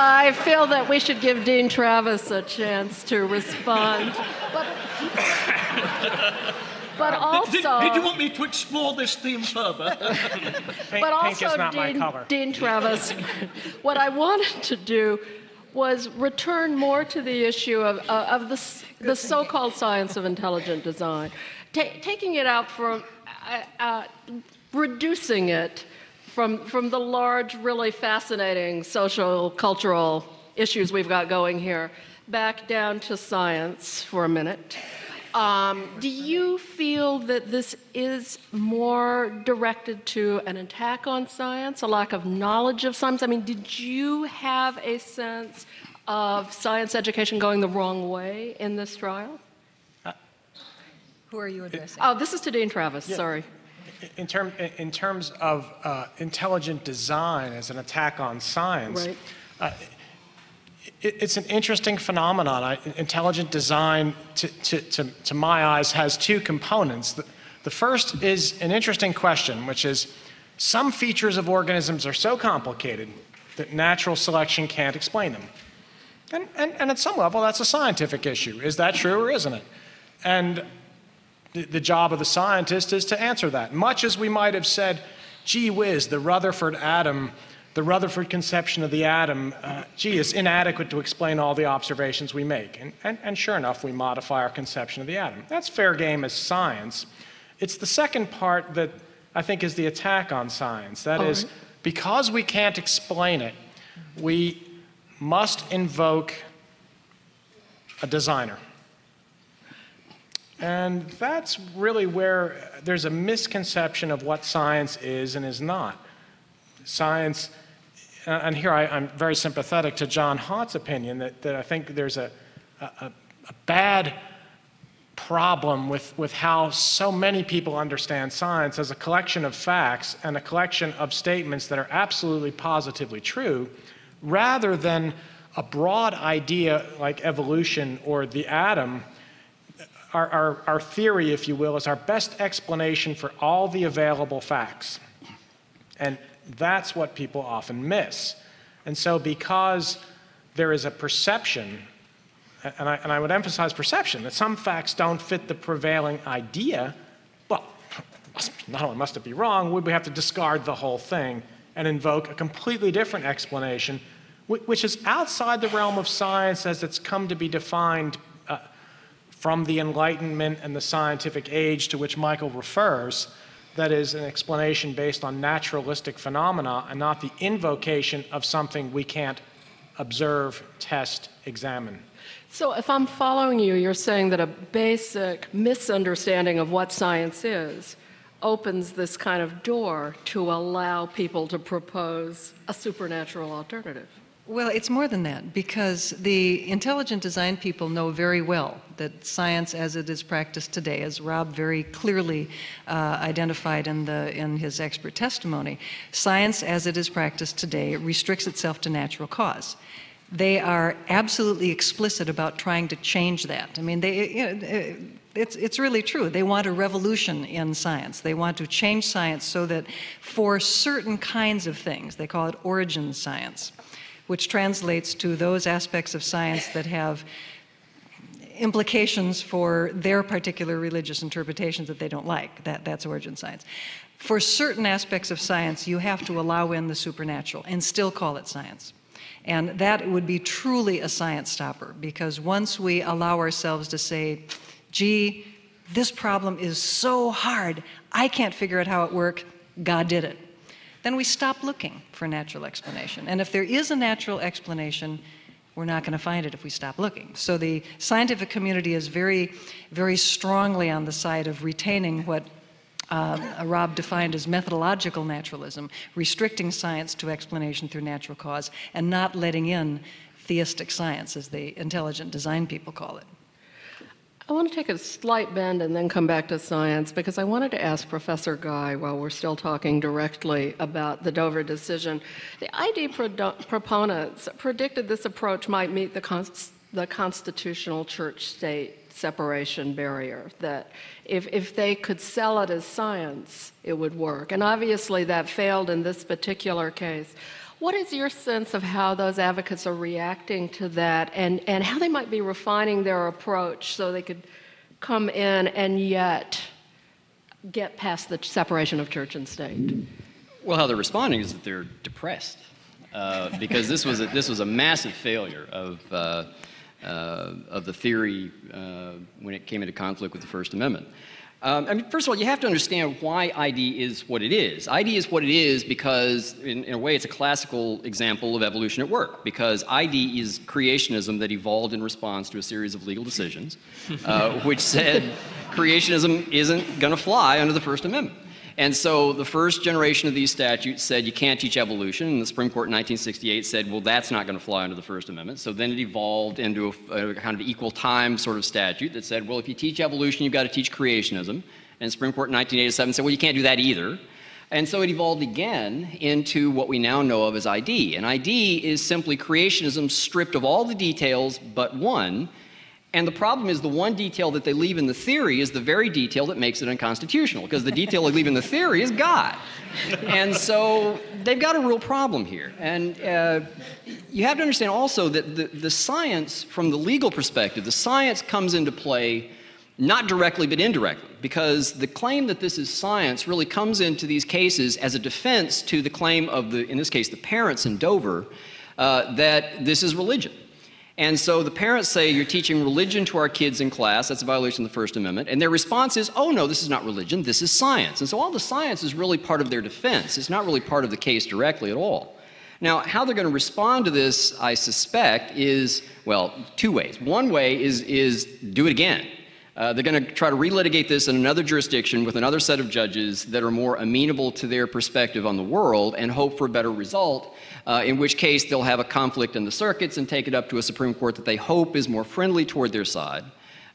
I feel that we should give Dean Travis a chance to respond. But also... Did you want me to explore this theme further? But also, pink is not my color. Dean Travis, what I wanted to do was return more to the issue of the so-called science of intelligent design, taking it out from, reducing it from the large, really fascinating social, cultural issues we've got going here, back down to science for a minute. Do you feel that this is more directed to an attack on science, a lack of knowledge of science? I mean, did you have a sense of science education going the wrong way in this trial? Who are you addressing? Oh, this is to Dean Travis, sorry. In terms of intelligent design as an attack on science, right. It's an interesting phenomenon. Intelligent design, to my eyes, has two components. The first is an interesting question, which is some features of organisms are so complicated that natural selection can't explain them. And at some level, that's a scientific issue. Is that true or isn't it? And the job of the scientist is to answer that. Much as we might have said, gee whiz, the Rutherford atom, the Rutherford conception of the atom, is inadequate to explain all the observations we make. And sure enough, we modify our conception of the atom. That's fair game as science. It's the second part that I think is the attack on science. That is, because we can't explain it, we must invoke a designer. And that's really where there's a misconception of what science is and is not. Science, and here I'm very sympathetic to John Haught's opinion that I think there's a bad problem with how so many people understand science as a collection of facts and a collection of statements that are absolutely positively true, rather than a broad idea like evolution or the atom. Our theory, if you will, is our best explanation for all the available facts. And that's what people often miss. And so because there is a perception, and I would emphasize perception, that some facts don't fit the prevailing idea, well, not only must it be wrong, would we have to discard the whole thing and invoke a completely different explanation, which is outside the realm of science as it's come to be defined from the Enlightenment and the scientific age to which Michael refers. That is an explanation based on naturalistic phenomena and not the invocation of something we can't observe, test, examine. So if I'm following you, you're saying that a basic misunderstanding of what science is opens this kind of door to allow people to propose a supernatural alternative. Well, it's more than that, because the intelligent design people know very well that science as it is practiced today, as Rob very clearly identified in his expert testimony, science as it is practiced today restricts itself to natural cause. They are absolutely explicit about trying to change that. I mean, it's really true. They want a revolution in science. They want to change science so that for certain kinds of things, they call it origin science, which translates to those aspects of science that have implications for their particular religious interpretations that they don't like. That's origin science. For certain aspects of science, you have to allow in the supernatural and still call it science. And that would be truly a science stopper, because once we allow ourselves to say, gee, this problem is so hard, I can't figure out how it worked, God did it, then we stop looking for a natural explanation. And if there is a natural explanation, we're not going to find it if we stop looking. So the scientific community is very, very strongly on the side of retaining what Rob defined as methodological naturalism, restricting science to explanation through natural cause, and not letting in theistic science, as the intelligent design people call it. I want to take a slight bend and then come back to science, because I wanted to ask Professor Guy, while we're still talking directly about the Dover decision. The ID proponents predicted this approach might meet the constitutional church-state separation barrier, that if they could sell it as science, it would work. And obviously that failed in this particular case. What is your sense of how those advocates are reacting to that and how they might be refining their approach so they could come in and yet get past the separation of church and state? Well, how they're responding is that they're depressed because this was a massive failure of the theory when it came into conflict with the First Amendment. I mean, first of all, you have to understand why ID is what it is. ID is what it is because, in a way, it's a classical example of evolution at work, because ID is creationism that evolved in response to a series of legal decisions, which said creationism isn't going to fly under the First Amendment. And so the first generation of these statutes said you can't teach evolution, and the Supreme Court in 1968 said, well, that's not going to fly under the First Amendment. So then it evolved into a kind of equal time sort of statute that said, well, if you teach evolution, you've got to teach creationism. And the Supreme Court in 1987 said, well, you can't do that either. And so it evolved again into what we now know of as ID. And ID is simply creationism stripped of all the details but one. And the problem is the one detail that they leave in the theory is the very detail that makes it unconstitutional, because the detail they leave in the theory is God. And so they've got a real problem here. And you have to understand also that the science, from the legal perspective, the science comes into play not directly but indirectly, because the claim that this is science really comes into these cases as a defense to the claim of, in this case, the parents in Dover, that this is religion. And so the parents say, you're teaching religion to our kids in class, that's a violation of the First Amendment, and their response is, oh no, this is not religion, this is science. And so all the science is really part of their defense. It's not really part of the case directly at all. Now, how they're going to respond to this, I suspect, is, well, two ways. One way is do it again. They're going to try to relitigate this in another jurisdiction with another set of judges that are more amenable to their perspective on the world and hope for a better result, in which case they'll have a conflict in the circuits and take it up to a Supreme Court that they hope is more friendly toward their side.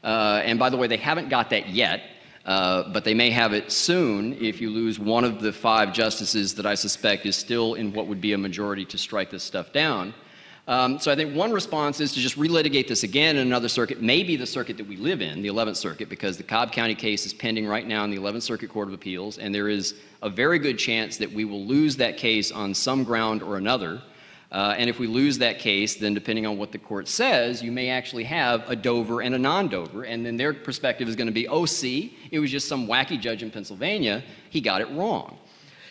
And by the way, they haven't got that yet, but they may have it soon if you lose one of the 5 justices that I suspect is still in what would be a majority to strike this stuff down. So I think one response is to just relitigate this again in another circuit, maybe the circuit that we live in, the 11th Circuit, because the Cobb County case is pending right now in the 11th Circuit Court of Appeals, and there is a very good chance that we will lose that case on some ground or another. And if we lose that case, then depending on what the court says, you may actually have a Dover and a non-Dover, and then their perspective is going to be, oh, see, it was just some wacky judge in Pennsylvania, he got it wrong.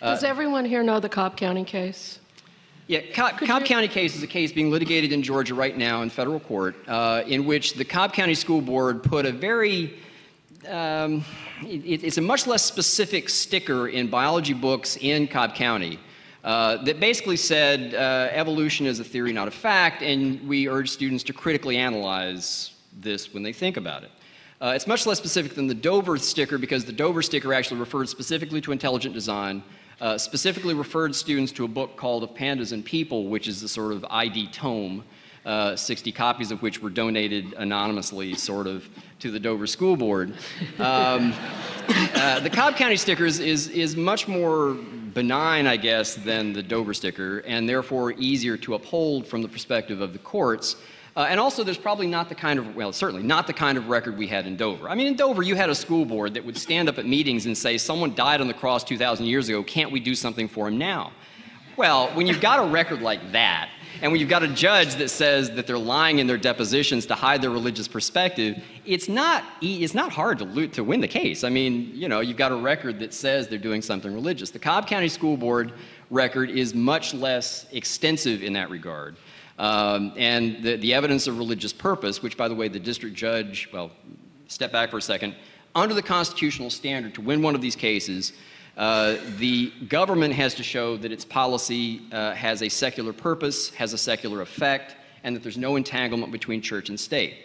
Does everyone here know the Cobb County case? Yeah, Cobb County case is a case being litigated in Georgia right now in federal court, in which the Cobb County School Board put a very, it's a much less specific sticker in biology books in Cobb County that basically said evolution is a theory, not a fact, and we urge students to critically analyze this when they think about it. It's much less specific than the Dover sticker, because the Dover sticker actually referred specifically to intelligent design, specifically referred students to a book called Of Pandas and People, which is the sort of ID tome, 60 copies of which were donated anonymously, sort of, to the Dover School Board. The Cobb County sticker is much more benign, I guess, than the Dover sticker, and therefore easier to uphold from the perspective of the courts. And also, there's probably not the kind of, well, certainly not the kind of record we had in Dover. I mean, in Dover, you had a school board that would stand up at meetings and say, someone died on the cross 2,000 years ago, can't we do something for him now? Well, when you've got a record like that, and when you've got a judge that says that they're lying in their depositions to hide their religious perspective, it's not hard to win the case. I mean, you know, you've got a record that says they're doing something religious. The Cobb County School Board record is much less extensive in that regard. And the evidence of religious purpose, which, by the way, the district judge, well, step back for a second, under the constitutional standard to win one of these cases, the government has to show that its policy has a secular purpose, has a secular effect, and that there's no entanglement between church and state.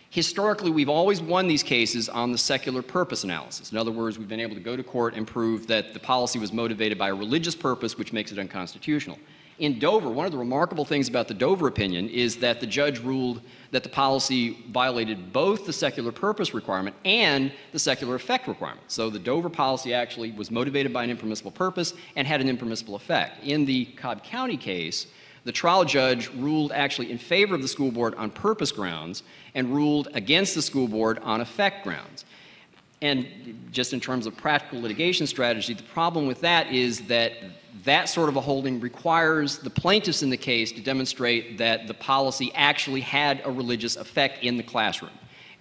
Historically, we've always won these cases on the secular purpose analysis. In other words, we've been able to go to court and prove that the policy was motivated by a religious purpose, which makes it unconstitutional. In Dover, one of the remarkable things about the Dover opinion is that the judge ruled that the policy violated both the secular purpose requirement and the secular effect requirement. So the Dover policy actually was motivated by an impermissible purpose and had an impermissible effect. In the Cobb County case, the trial judge ruled actually in favor of the school board on purpose grounds and ruled against the school board on effect grounds. And just in terms of practical litigation strategy, the problem with that is that that sort of a holding requires the plaintiffs in the case to demonstrate that the policy actually had a religious effect in the classroom.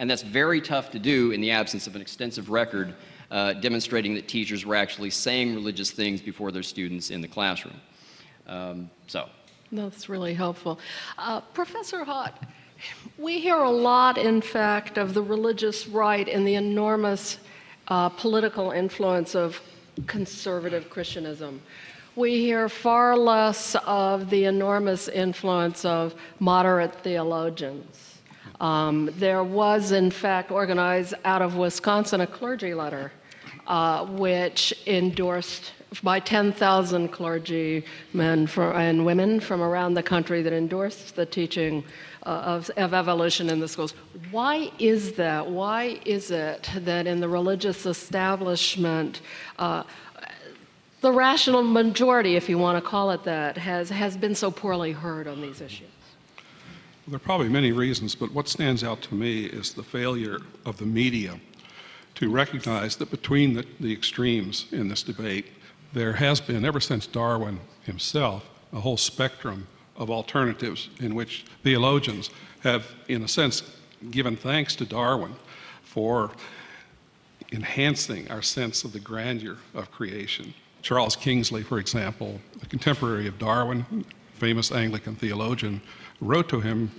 And that's very tough to do in the absence of an extensive record demonstrating that teachers were actually saying religious things before their students in the classroom. That's really helpful. Professor Hott, we hear a lot, in fact, of the religious right and the enormous political influence of conservative Christianism. We hear far less of the enormous influence of moderate theologians. There was, in fact, organized out of Wisconsin a clergy letter which endorsed by 10,000 clergymen and women from around the country that endorsed the teaching of evolution in the schools. Why is that? Why is it that in the religious establishment, the rational majority, if you want to call it that, has been so poorly heard on these issues? There are probably many reasons, but what stands out to me is the failure of the media to recognize that between the extremes in this debate, there has been, ever since Darwin himself, a whole spectrum of alternatives in which theologians have, in a sense, given thanks to Darwin for enhancing our sense of the grandeur of creation. Charles Kingsley, for example, a contemporary of Darwin, famous Anglican theologian, wrote to him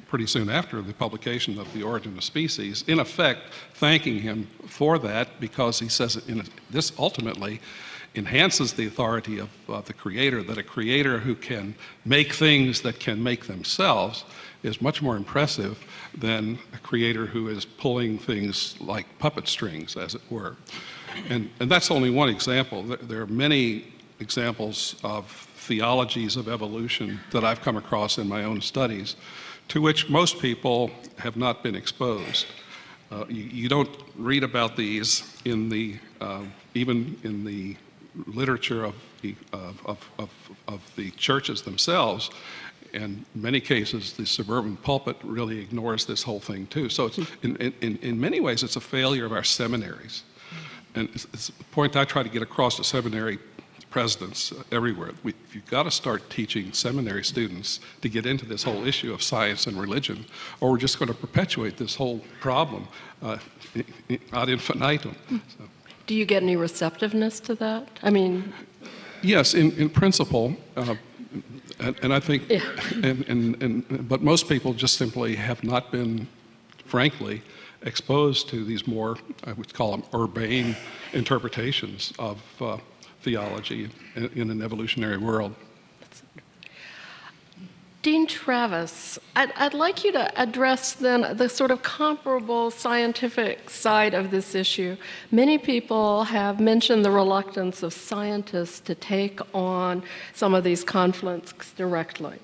pretty soon after the publication of The Origin of Species, in effect thanking him for that, because he says this ultimately enhances the authority of the creator, that a creator who can make things that can make themselves is much more impressive than a creator who is pulling things like puppet strings, as it were. And that's only one example. There are many examples of theologies of evolution that I've come across in my own studies, to which most people have not been exposed. You don't read about these in the even in the literature of the churches themselves. In many cases, the suburban pulpit really ignores this whole thing too. So it's, in many ways, it's a failure of our seminaries. And it's a point I try to get across to seminary presidents everywhere. You've got to start teaching seminary students to get into this whole issue of science and religion, or we're just going to perpetuate this whole problem ad infinitum. So. Do you get any receptiveness to that? I mean... Yes, in principle, and I think, yeah. But most people just simply have not been, frankly, exposed to these more, I would call them, urbane interpretations of theology in an evolutionary world. Dean Travis, I'd like you to address then the sort of comparable scientific side of this issue. Many people have mentioned the reluctance of scientists to take on some of these conflicts directly.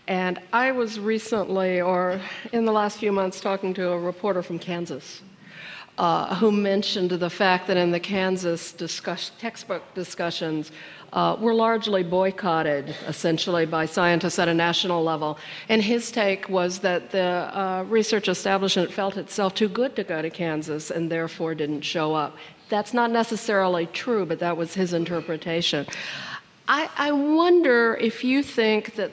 And I was recently, or in the last few months, talking to a reporter from Kansas who mentioned the fact that in the Kansas textbook discussions were largely boycotted, essentially, by scientists at a national level. And his take was that the research establishment felt itself too good to go to Kansas and therefore didn't show up. That's not necessarily true, but that was his interpretation. I wonder if you think that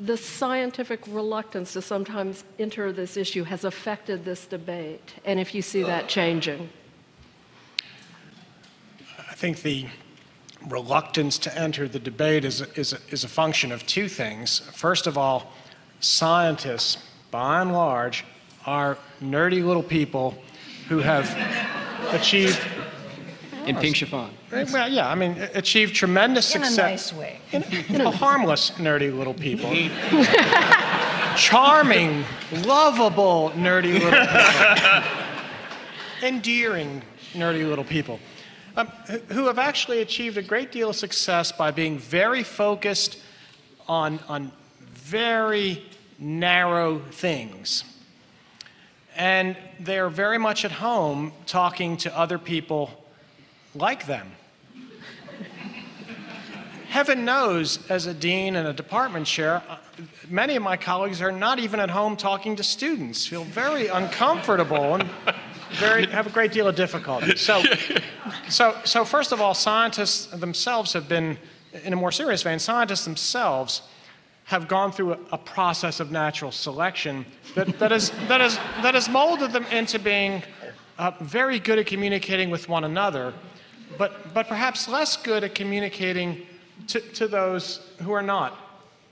the scientific reluctance to sometimes enter this issue has affected this debate, and if you see that changing. I think the reluctance to enter the debate is a function of two things. First of all, scientists, by and large, are nerdy little people who have achieved... In pink chiffon. Well, yeah, I mean, achieved tremendous success. In a nice way. In a harmless, nerdy little people. Charming, lovable, nerdy little people. Endearing, nerdy little people. Who have actually achieved a great deal of success by being very focused on very narrow things. And they're very much at home talking to other people like them. Heaven knows, as a dean and a department chair, many of my colleagues are not even at home talking to students, feel very uncomfortable. And have a great deal of difficulty. So first of all, scientists themselves have been, in a more serious vein, scientists themselves have gone through a process of natural selection that has molded them into being very good at communicating with one another, but perhaps less good at communicating to those who are not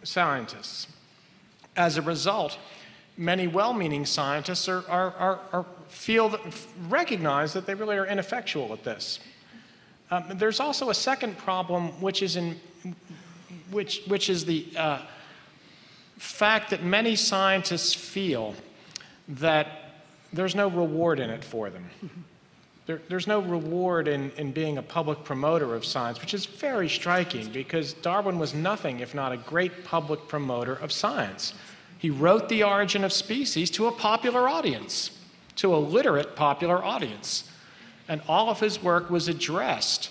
scientists. As a result, many well-meaning scientists recognize that they really are ineffectual at this. There's also a second problem, which is the fact that many scientists feel that there's no reward in it for them. There's no reward in being a public promoter of science, which is very striking because Darwin was nothing if not a great public promoter of science. He wrote The Origin of Species to a popular audience, to a literate popular audience. And all of his work was addressed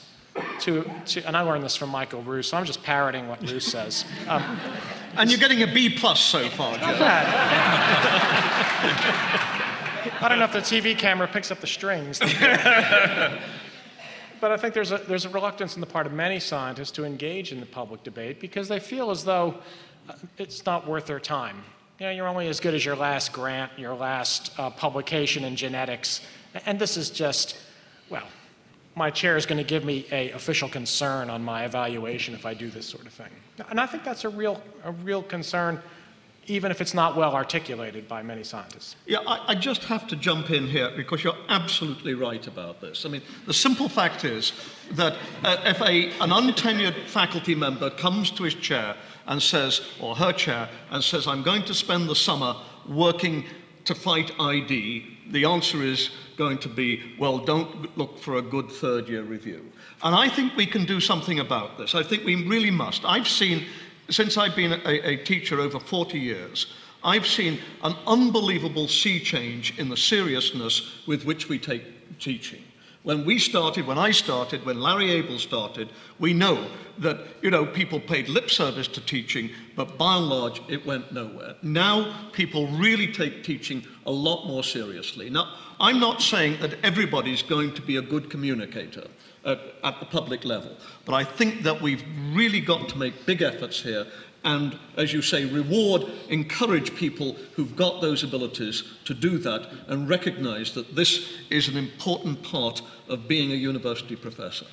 to and I learned this from Michael Roos, so I'm just parroting what Roos says. And you're getting a B+ so far, Joe. Not bad. I don't know if the TV camera picks up the strings. But I think there's a reluctance on the part of many scientists to engage in the public debate because they feel as though it's not worth their time. You know, you're only as good as your last grant, your last publication in genetics, and this is just, well, my chair is going to give me an official concern on my evaluation if I do this sort of thing. And I think that's a real concern, even if it's not well articulated by many scientists. Yeah, I just have to jump in here because you're absolutely right about this. I mean, the simple fact is that if an untenured faculty member comes to his chair and says, or her chair, and says, I'm going to spend the summer working to fight ID, the answer is going to be, well, don't look for a good third-year review. And I think we can do something about this. I think we really must. I've seen, since I've been a teacher over 40 years, I've seen an unbelievable sea change in the seriousness with which we take teaching. When I started, when Larry Abel started, we know that, people paid lip service to teaching, but by and large, it went nowhere. Now, people really take teaching a lot more seriously. Now, I'm not saying that everybody's going to be a good communicator at the public level, but I think that we've really got to make big efforts here and, as you say, encourage people who've got those abilities to do that and recognize that this is an important part of being a university professor.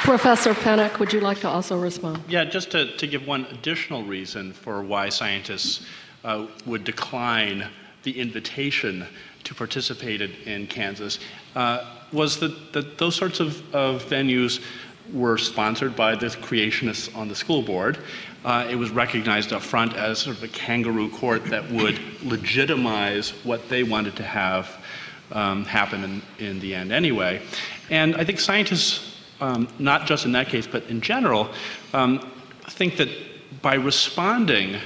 Professor Pennock, would you like to also respond? Yeah, just to give one additional reason for why scientists would decline the invitation to participate in Kansas was that those sorts of venues were sponsored by the creationists on the school board. It was recognized up front as sort of a kangaroo court that would legitimize what they wanted to have happen in the end anyway. And I think scientists, not just in that case, but in general, think that by responding,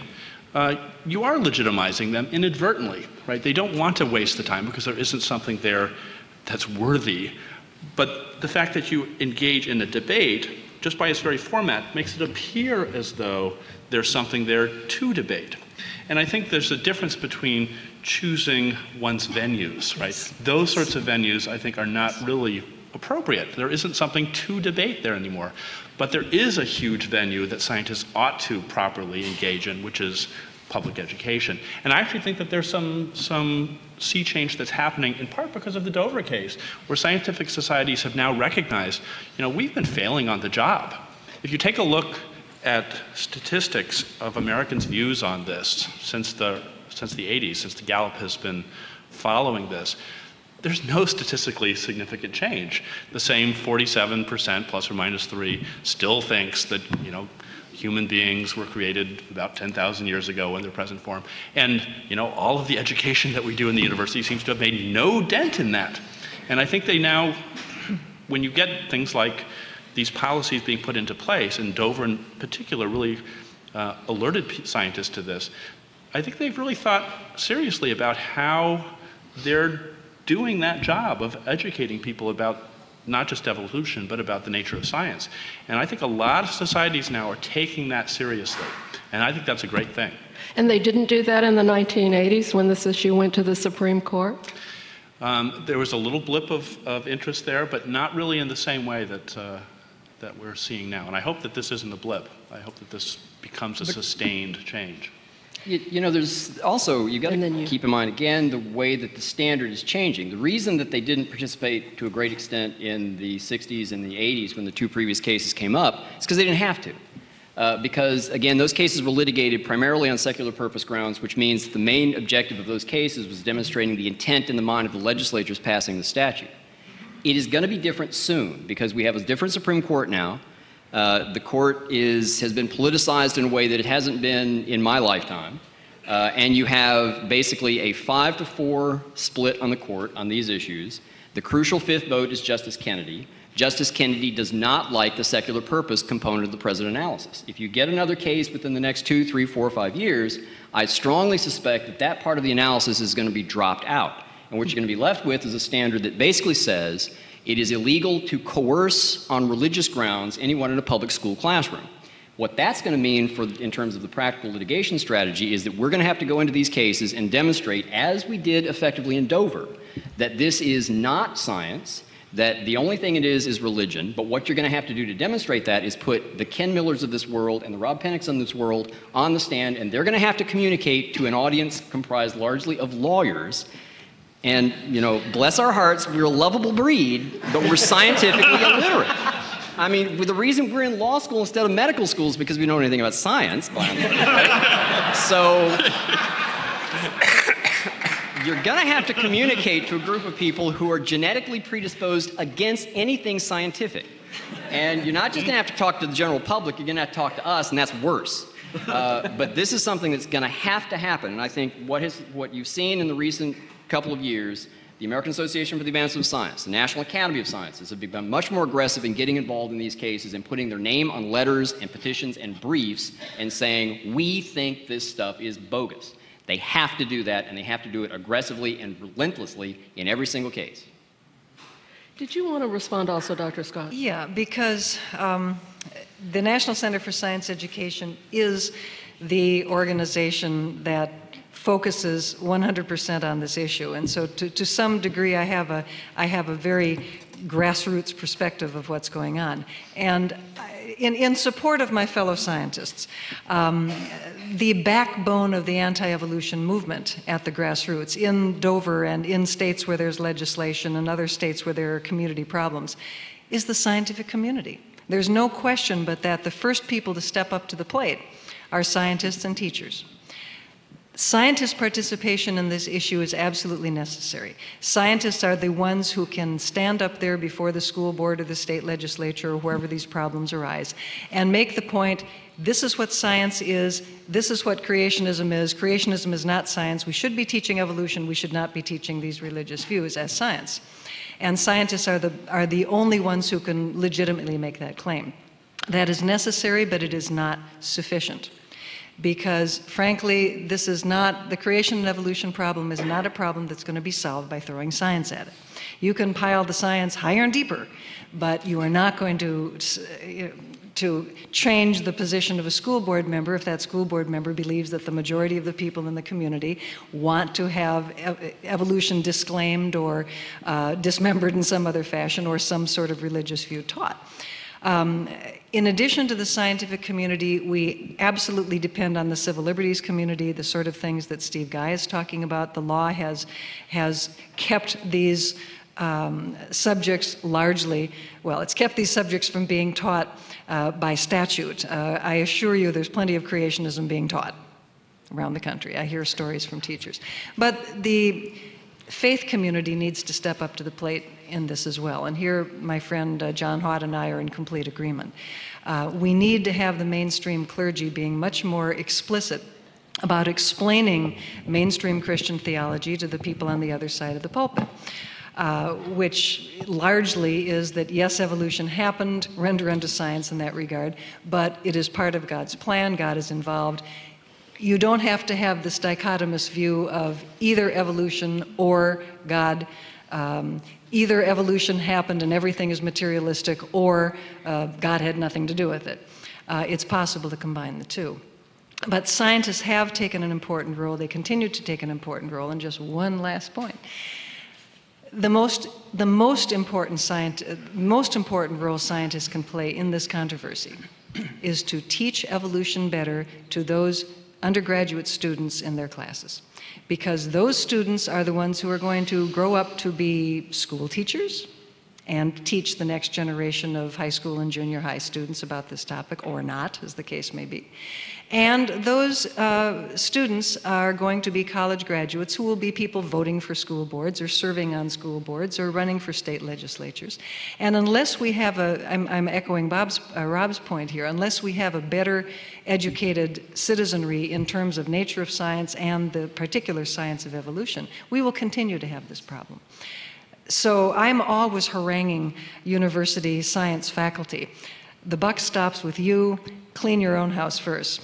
you are legitimizing them inadvertently, right? They don't want to waste the time because there isn't something there that's worthy. But the fact that you engage in a debate, just by its very format, makes it appear as though there's something there to debate. And I think there's a difference between choosing one's venues, right? Those sorts of venues, I think, are not really appropriate. There isn't something to debate there anymore. But there is a huge venue that scientists ought to properly engage in, which is public education. And I actually think that there's some sea change that's happening in part because of the Dover case, where scientific societies have now recognized, we've been failing on the job. If you take a look at statistics of Americans' views on this since the 80s, since the Gallup has been following this, there's no statistically significant change. The same 47% plus or minus 3 still thinks that, human beings were created about 10,000 years ago in their present form. And, all of the education that we do in the university seems to have made no dent in that. And I think they now, when you get things like these policies being put into place, and Dover in particular really alerted scientists to this, I think they've really thought seriously about how they're doing that job of educating people about not just evolution, but about the nature of science. And I think a lot of societies now are taking that seriously. And I think that's a great thing. And they didn't do that in the 1980s when this issue went to the Supreme Court? There was a little blip of interest there, but not really in the same way that we're seeing now. And I hope that this isn't a blip. I hope that this becomes a sustained change. You know, there's also, you've got to keep in mind, again, the way that the standard is changing. The reason that they didn't participate to a great extent in the 60s and the 80s when the two previous cases came up is because they didn't have to. Because, again, those cases were litigated primarily on secular purpose grounds, which means that the main objective of those cases was demonstrating the intent in the mind of the legislatures passing the statute. It is going to be different soon because we have a different Supreme Court now. The court has been politicized in a way that it hasn't been in my lifetime. And you have basically a 5-4 split on the court on these issues. The crucial fifth vote is Justice Kennedy. Justice Kennedy does not like the secular purpose component of the present analysis. If you get another case within the next 2, 3, 4, 5 years, I strongly suspect that that part of the analysis is going to be dropped out. And what you're going to be left with is a standard that basically says it is illegal to coerce on religious grounds anyone in a public school classroom. What that's going to mean in terms of the practical litigation strategy is that we're going to have to go into these cases and demonstrate, as we did effectively in Dover, that this is not science, that the only thing it is religion, but what you're going to have to do to demonstrate that is put the Ken Millers of this world and the Rob Pennicks of this world on the stand, and they're going to have to communicate to an audience comprised largely of lawyers. And, you know, bless our hearts, we're a lovable breed, but we're scientifically illiterate. I mean, the reason we're in law school instead of medical school is because we don't know anything about science. So you're going to have to communicate to a group of people who are genetically predisposed against anything scientific. And you're not just going to have to talk to the general public, you're going to have to talk to us, and that's worse. But this is something that's going to happen. And I think what you've seen in the recent couple of years, the American Association for the Advancement of Science, the National Academy of Sciences have become much more aggressive in getting involved in these cases and putting their name on letters and petitions and briefs and saying, we think this stuff is bogus. They have to do that, and they have to do it aggressively and relentlessly in every single case. Did you want to respond also, Dr. Scott? Yeah, because the National Center for Science Education is the organization that focuses 100% on this issue. And so to some degree, I have a very grassroots perspective of what's going on. And in support of my fellow scientists, the backbone of the anti-evolution movement at the grassroots in Dover and in states where there's legislation and other states where there are community problems is the scientific community. There's no question but that the first people to step up to the plate are scientists and teachers. Scientist participation in this issue is absolutely necessary. Scientists are the ones who can stand up there before the school board or the state legislature or wherever these problems arise and make the point, this is what science is, this is what creationism is. Creationism is not science. We should be teaching evolution. We should not be teaching these religious views as science. And scientists are the only ones who can legitimately make that claim. That is necessary, but it is not sufficient. Because, frankly, this is not, the creation and evolution problem is not a problem that's going to be solved by throwing science at it. You can pile the science higher and deeper, but you are not going to change the position of a school board member if that school board member believes that the majority of the people in the community want to have evolution disclaimed or dismembered in some other fashion or some sort of religious view taught. In addition to the scientific community, we absolutely depend on the civil liberties community, the sort of things that Steve Guy is talking about. The law has kept these subjects largely, well, it's kept these subjects from being taught by statute. I assure you there's plenty of creationism being taught around the country. I hear stories from teachers. But the faith community needs to step up to the plate in this as well. And here, my friend John Haught and I are in complete agreement. We need to have the mainstream clergy being much more explicit about explaining mainstream Christian theology to the people on the other side of the pulpit, which largely is that, yes, evolution happened, render unto science in that regard, but it is part of God's plan, God is involved. You don't have to have this dichotomous view of either evolution or God. Either evolution happened and everything is materialistic, or God had nothing to do with it. It's possible to combine the two. But scientists have taken an important role. They continue to take an important role. And just one last point. The most important role scientists can play in this controversy is to teach evolution better to those undergraduate students in their classes. Because those students are the ones who are going to grow up to be school teachers and teach the next generation of high school and junior high students about this topic, or not, as the case may be. And those students are going to be college graduates who will be people voting for school boards or serving on school boards or running for state legislatures. And unless we have I'm echoing Rob's point here, unless we have a better educated citizenry in terms of nature of science and the particular science of evolution, we will continue to have this problem. So I'm always haranguing university science faculty. The buck stops with you. Clean your own house first.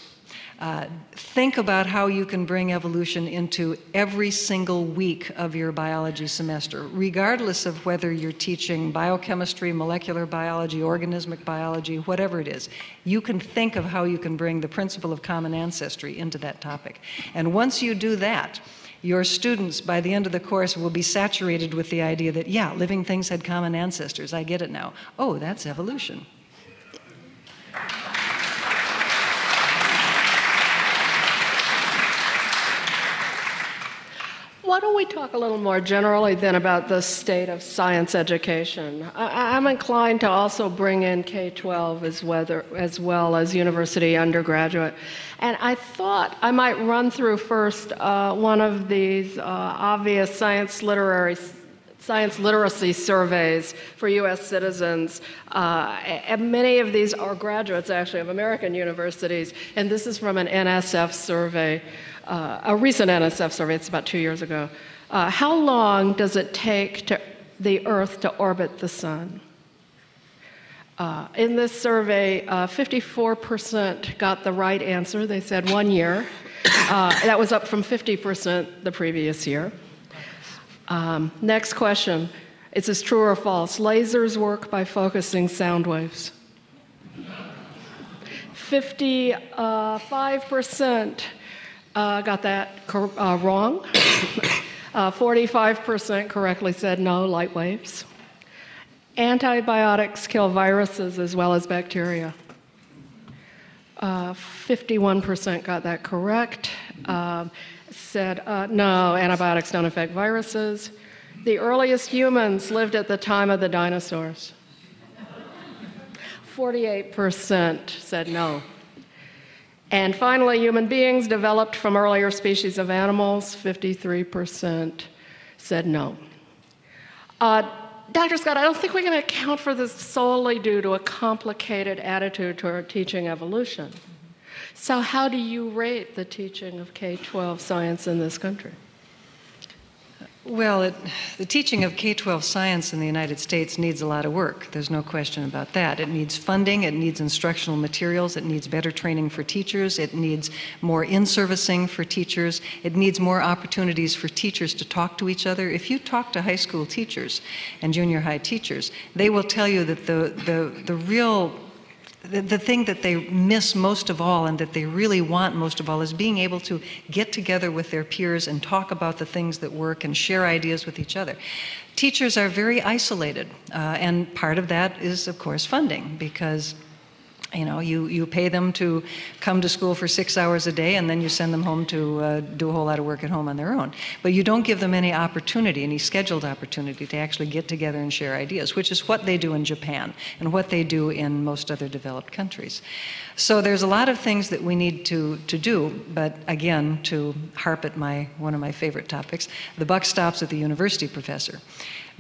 Think about how you can bring evolution into every single week of your biology semester, regardless of whether you're teaching biochemistry, molecular biology, organismic biology, whatever it is. You can think of how you can bring the principle of common ancestry into that topic. And once you do that, your students, by the end of the course, will be saturated with the idea that, yeah, living things had common ancestors. I get it now. Oh, that's evolution. Why don't we talk a little more generally then about the state of science education? I'm inclined to also bring in K-12 as well as university undergraduate. And I thought I might run through first one of these obvious science literacy surveys for U.S. citizens. And many of these are graduates, actually, of American universities. And this is from an NSF survey. A recent NSF survey, it's about 2 years ago. How long does it take the Earth to orbit the sun? In this survey, 54% got the right answer. They said 1 year. That was up from 50% the previous year. Next question. Is this true or false? Lasers work by focusing sound waves. 55% got that wrong. 45% correctly said no, light waves. Antibiotics kill viruses as well as bacteria. 51% got that correct. Said no, antibiotics don't affect viruses. The earliest humans lived at the time of the dinosaurs. 48% said no. And finally, human beings developed from earlier species of animals. 53% said no. Dr. Scott, I don't think we can account for this solely due to a complicated attitude toward teaching evolution. So how do you rate the teaching of K-12 science in this country? Well, the teaching of K-12 science in the United States needs a lot of work. There's no question about that. It needs funding, it needs instructional materials, it needs better training for teachers, it needs more in-servicing for teachers, it needs more opportunities for teachers to talk to each other. If you talk to high school teachers and junior high teachers, they will tell you that the thing that they miss most of all and that they really want most of all is being able to get together with their peers and talk about the things that work and share ideas with each other. Teachers are very isolated, and part of that is, of course, funding, because you pay them to come to school for 6 hours a day, and then you send them home to do a whole lot of work at home on their own. But you don't give them any scheduled opportunity to actually get together and share ideas, which is what they do in Japan and what they do in most other developed countries. So there's a lot of things that we need to do, but again, to harp at one of my favorite topics, the buck stops with the university professor.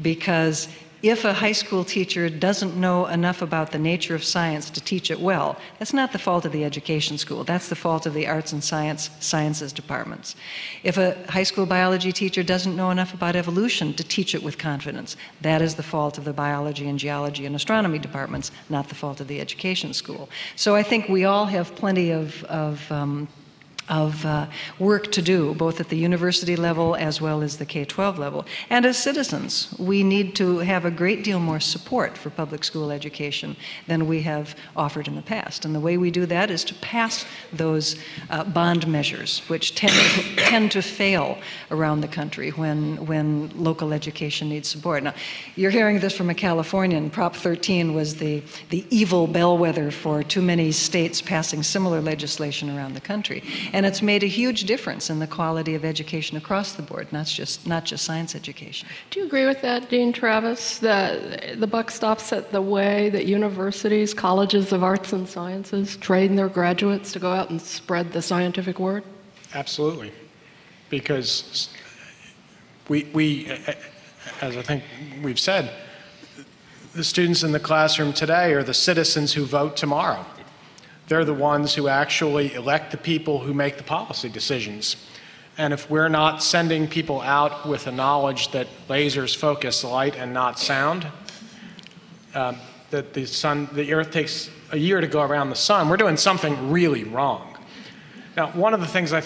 Because if a high school teacher doesn't know enough about the nature of science to teach it well, that's not the fault of the education school. That's the fault of the arts and sciences departments. If a high school biology teacher doesn't know enough about evolution to teach it with confidence, that is the fault of the biology and geology and astronomy departments, not the fault of the education school. So I think we all have plenty of work to do, both at the university level as well as the K-12 level. And as citizens, we need to have a great deal more support for public school education than we have offered in the past. And the way we do that is to pass those bond measures, which tend to fail around the country when local education needs support. Now, you're hearing this from a Californian. Prop 13 was the evil bellwether for too many states passing similar legislation around the country. And it's made a huge difference in the quality of education across the board, not just science education. Do you agree with that, Dean Travis, that the buck stops at the way that universities, colleges of arts and sciences train their graduates to go out and spread the scientific word? Absolutely. Because we, as I think we've said, the students in the classroom today are the citizens who vote tomorrow. They're the ones who actually elect the people who make the policy decisions. And if we're not sending people out with the knowledge that lasers focus light and not sound, that the Earth takes a year to go around the sun, we're doing something really wrong. Now, one of the things I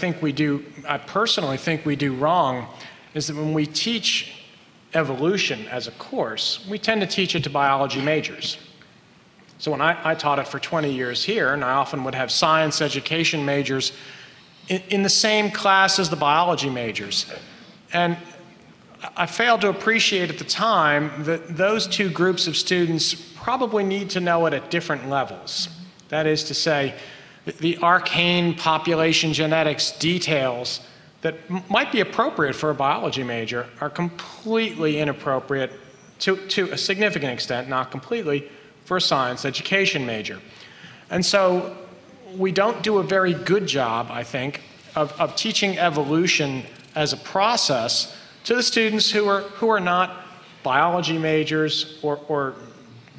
personally think we do wrong is that when we teach evolution as a course, we tend to teach it to biology majors. So when I taught it for 20 years here, and I often would have science education majors in the same class as the biology majors. And I failed to appreciate at the time that those two groups of students probably need to know it at different levels. That is to say, the arcane population genetics details that might be appropriate for a biology major are completely inappropriate to a significant extent, not completely, for a science education major. And so we don't do a very good job, I think, of teaching evolution as a process to the students who are not biology majors or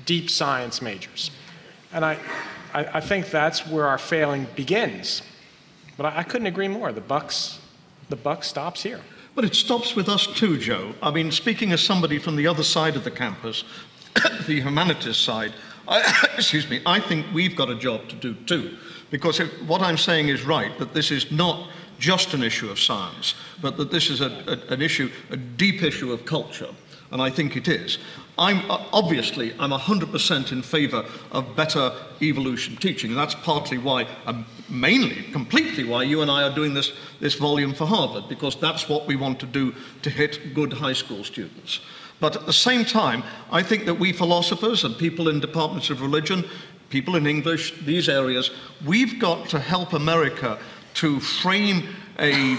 deep science majors. And I think that's where our failing begins. But I couldn't agree more. The buck stops here. But it stops with us too, Joe. I mean, speaking as somebody from the other side of the campus, the humanities side, I think we've got a job to do too. Because what I'm saying is right, that this is not just an issue of science, but that this is an issue, a deep issue of culture. And I think it is. I'm 100% in favor of better evolution teaching. And that's partly why, mainly, completely why you and I are doing this volume for Harvard, because that's what we want to do to hit good high school students. But at the same time, I think that we philosophers and people in departments of religion, people in English, these areas, we've got to help America to frame a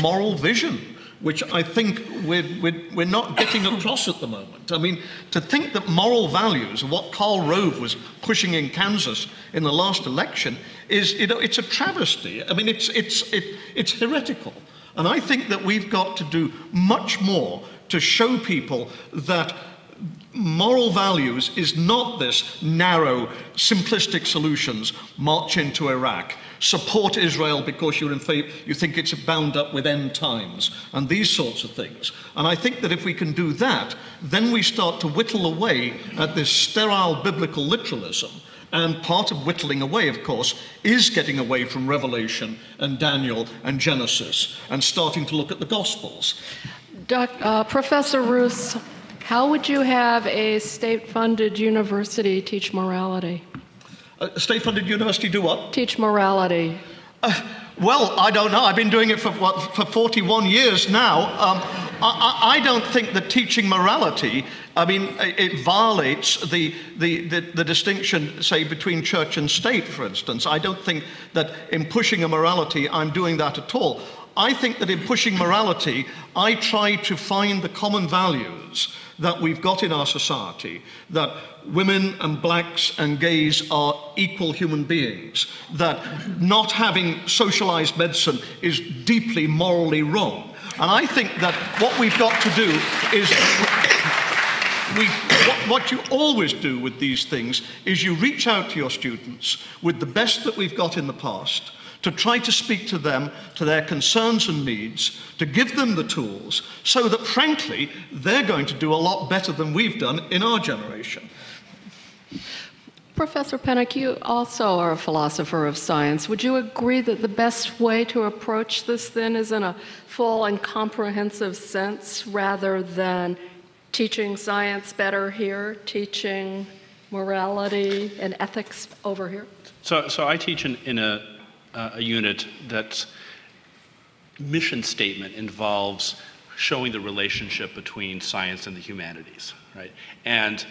moral vision, which I think we're not getting across at the moment. I mean, to think that moral values, what Karl Rove was pushing in Kansas in the last election, it's a travesty. I mean, it's heretical. And I think that we've got to do much more to show people that moral values is not this narrow, simplistic solutions, march into Iraq, support Israel because you think it's bound up with end times, and these sorts of things. And I think that if we can do that, then we start to whittle away at this sterile biblical literalism. And part of whittling away, of course, is getting away from Revelation and Daniel and Genesis and starting to look at the Gospels. Professor Roos, how would you have a state-funded university teach morality? A state-funded university do what? Teach morality. Well, I don't know. I've been doing it for 41 years now. I don't think that teaching morality, I mean, it violates the distinction, say, between church and state, for instance. I don't think that in pushing a morality, I'm doing that at all. I think that in pushing morality, I try to find the common values that we've got in our society, that women and blacks and gays are equal human beings, that not having socialized medicine is deeply morally wrong. And I think that what we've got to do is, what you always do with these things is you reach out to your students with the best that we've got in the past, to try to speak to them, to their concerns and needs, to give them the tools, so that, frankly, they're going to do a lot better than we've done in our generation. Professor Pennock, you also are a philosopher of science. Would you agree that the best way to approach this then is in a full and comprehensive sense rather than teaching science better here, teaching morality and ethics over here? So I teach in a unit that's mission statement involves showing the relationship between science and the humanities, right? And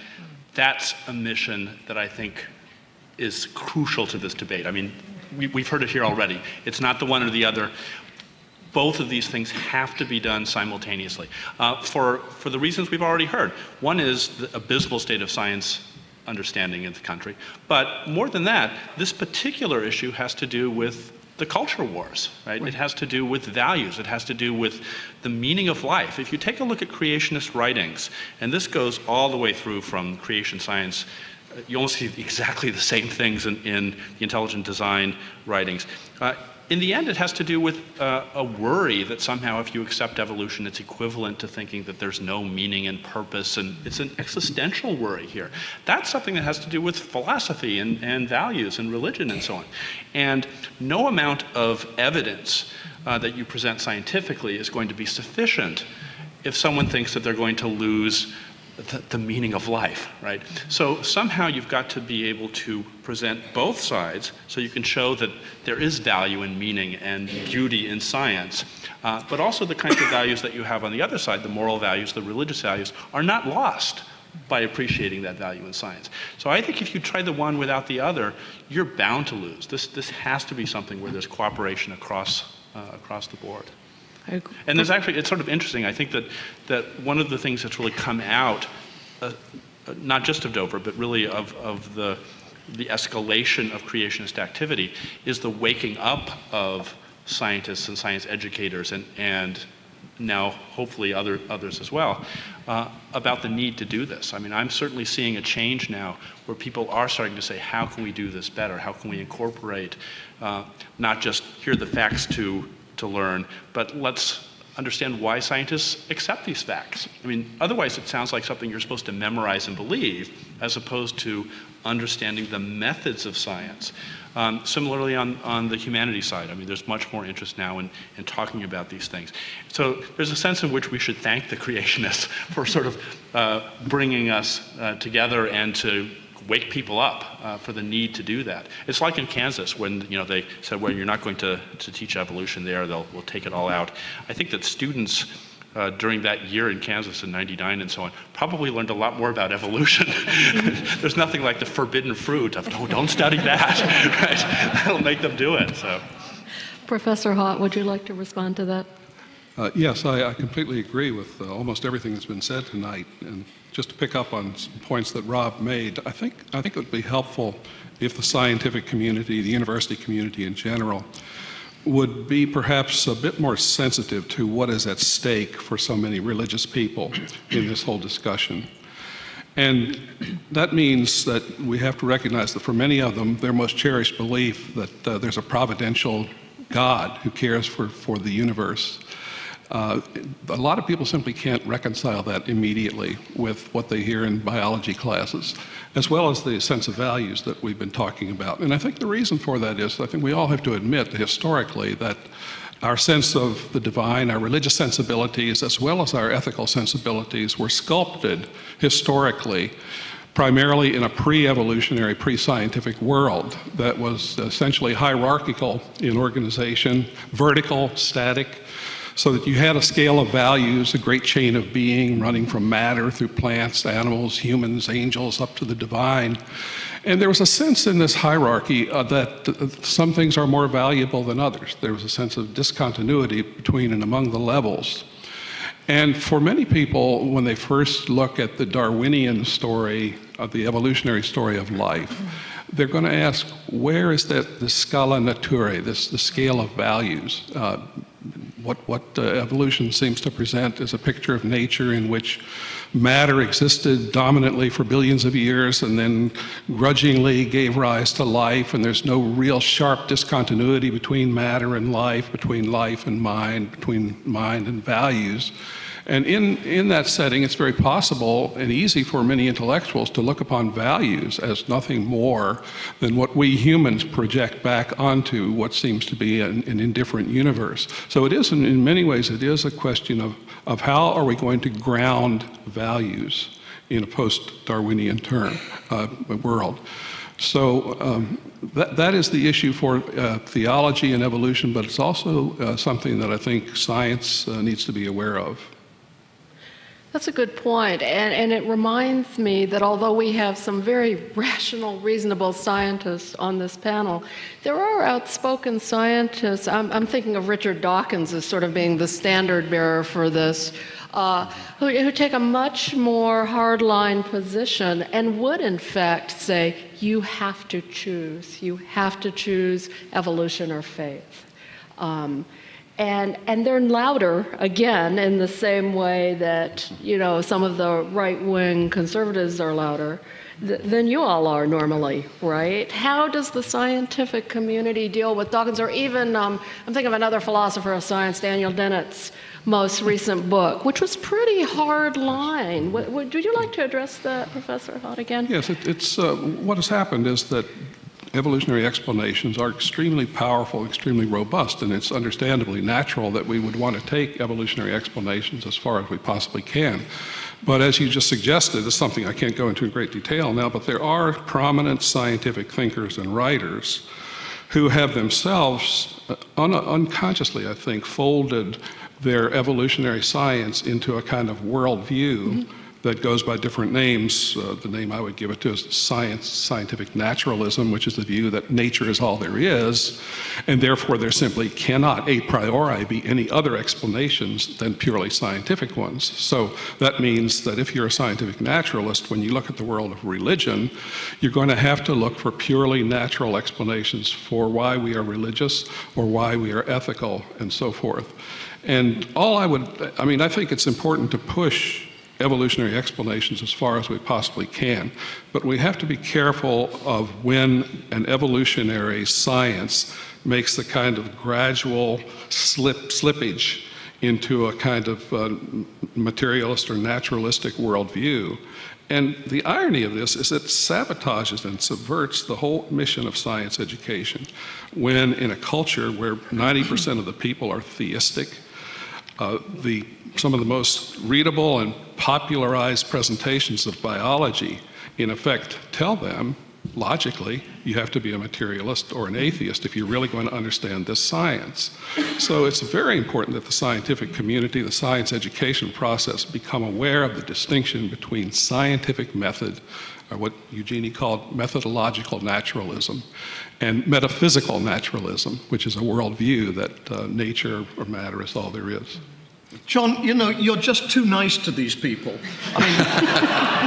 that's a mission that I think is crucial to this debate. I mean, we've heard it here already. It's not the one or the other. Both of these things have to be done simultaneously for the reasons we've already heard. One is the abysmal state of science understanding in the country. But more than that, this particular issue has to do with the culture wars, right? It has to do with values. It has to do with the meaning of life. If you take a look at creationist writings, and this goes all the way through from creation science, you almost see exactly the same things in the intelligent design writings. In the end, it has to do with a worry that somehow if you accept evolution, it's equivalent to thinking that there's no meaning and purpose, and it's an existential worry here. That's something that has to do with philosophy and values and religion and so on. And no amount of evidence that you present scientifically is going to be sufficient if someone thinks that they're going to lose the meaning of life, right? So somehow you've got to be able to present both sides so you can show that there is value and meaning and beauty in science, but also the kinds of values that you have on the other side, the moral values, the religious values, are not lost by appreciating that value in science. So I think if you try the one without the other, you're bound to lose. This has to be something where there's cooperation across the board. And there's actually, it's sort of interesting, I think that one of the things that's really come out, not just of Dover, but really of the escalation of creationist activity, is the waking up of scientists and science educators and now hopefully others as well, about the need to do this. I mean, I'm certainly seeing a change now where people are starting to say, how can we do this better? How can we incorporate, not just here are the facts to learn, but let's understand why scientists accept these facts. I mean, otherwise it sounds like something you're supposed to memorize and believe, as opposed to understanding the methods of science. Similarly on the humanities side, I mean, there's much more interest now in talking about these things. So there's a sense in which we should thank the creationists for sort of bringing us together and to wake people up for the need to do that. It's like in Kansas when they said, well, you're not going to teach evolution there, we'll take it all out. I think that students during that year in Kansas in '99 and so on probably learned a lot more about evolution. There's nothing like the forbidden fruit of, oh, don't study that, right? That'll make them do it. So, Professor Hott, would you like to respond to that? Yes, I completely agree with almost everything that's been said tonight. And just to pick up on some points that Rob made, I think it would be helpful if the scientific community, the university community in general, would be perhaps a bit more sensitive to what is at stake for so many religious people in this whole discussion. And that means that we have to recognize that for many of them, their most cherished belief that there's a providential God who cares for the universe. A lot of people simply can't reconcile that immediately with what they hear in biology classes, as well as the sense of values that we've been talking about. And I think the reason for that is, I think we all have to admit historically that our sense of the divine, our religious sensibilities, as well as our ethical sensibilities were sculpted historically primarily in a pre-evolutionary, pre-scientific world that was essentially hierarchical in organization, vertical, static, so that you had a scale of values, a great chain of being running from matter through plants, animals, humans, angels, up to the divine. And there was a sense in this hierarchy that some things are more valuable than others. There was a sense of discontinuity between and among the levels. And for many people, when they first look at the Darwinian story, of the evolutionary story of life, they're going to ask, where is the scala naturae, the scale of values? What evolution seems to present is a picture of nature in which matter existed dominantly for billions of years and then grudgingly gave rise to life, and there's no real sharp discontinuity between matter and life, between life and mind, between mind and values. And in that setting, it's very possible and easy for many intellectuals to look upon values as nothing more than what we humans project back onto what seems to be an indifferent universe. So it is, in many ways, it is a question of how are we going to ground values in a post-Darwinian world. So that is the issue for theology and evolution, but it's also something that I think science needs to be aware of. That's a good point. And it reminds me that although we have some very rational, reasonable scientists on this panel, there are outspoken scientists. I'm thinking of Richard Dawkins as sort of being the standard bearer for this, who take a much more hardline position and would, in fact, say, you have to choose. You have to choose evolution or faith. And they're louder, again, in the same way that, some of the right-wing conservatives are louder than you all are normally, right? How does the scientific community deal with Dawkins, or even, I'm thinking of another philosopher of science, Daniel Dennett's most recent book, which was pretty hard line. Would you like to address that, Professor Hott, again? Yes, it's what has happened is that evolutionary explanations are extremely powerful, extremely robust, and it's understandably natural that we would want to take evolutionary explanations as far as we possibly can. But as you just suggested, it's something I can't go into in great detail now, but there are prominent scientific thinkers and writers who have themselves, unconsciously, I think, folded their evolutionary science into a kind of worldview that goes by different names. The name I would give it to is scientific naturalism, which is the view that nature is all there is, and therefore there simply cannot a priori be any other explanations than purely scientific ones. So that means that if you're a scientific naturalist, when you look at the world of religion, you're going to have to look for purely natural explanations for why we are religious or why we are ethical and so forth. And I think it's important to push evolutionary explanations as far as we possibly can, but we have to be careful of when an evolutionary science makes the kind of gradual slippage into a kind of materialist or naturalistic worldview. And the irony of this is it sabotages and subverts the whole mission of science education. When in a culture where 90% of the people are theistic, some of the most readable and popularized presentations of biology, in effect, tell them, logically, you have to be a materialist or an atheist if you're really going to understand this science. So it's very important that the scientific community, the science education process, become aware of the distinction between scientific method, or what Eugenie called methodological naturalism, and metaphysical naturalism, which is a worldview that nature or matter is all there is. John, you're just too nice to these people.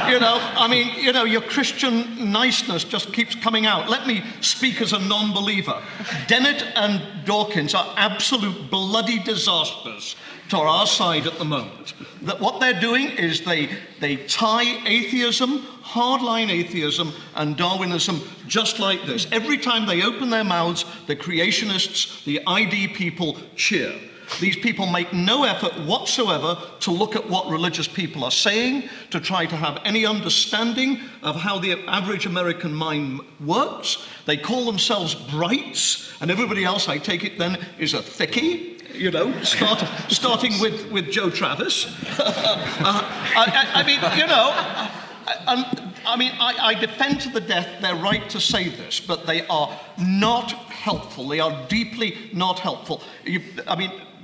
Your Christian niceness just keeps coming out. Let me speak as a non-believer. Dennett and Dawkins are absolute bloody disasters to our side at the moment. That what they're doing is they tie atheism, hardline atheism, and Darwinism just like this. Every time they open their mouths, the creationists, the ID people cheer. These people make no effort whatsoever to look at what religious people are saying, to try to have any understanding of how the average American mind works. They call themselves brights, and everybody else, I take it then, is a thickie. Starting with Joe Travis. I defend to the death their right to say this, but they are not helpful. They are deeply not helpful.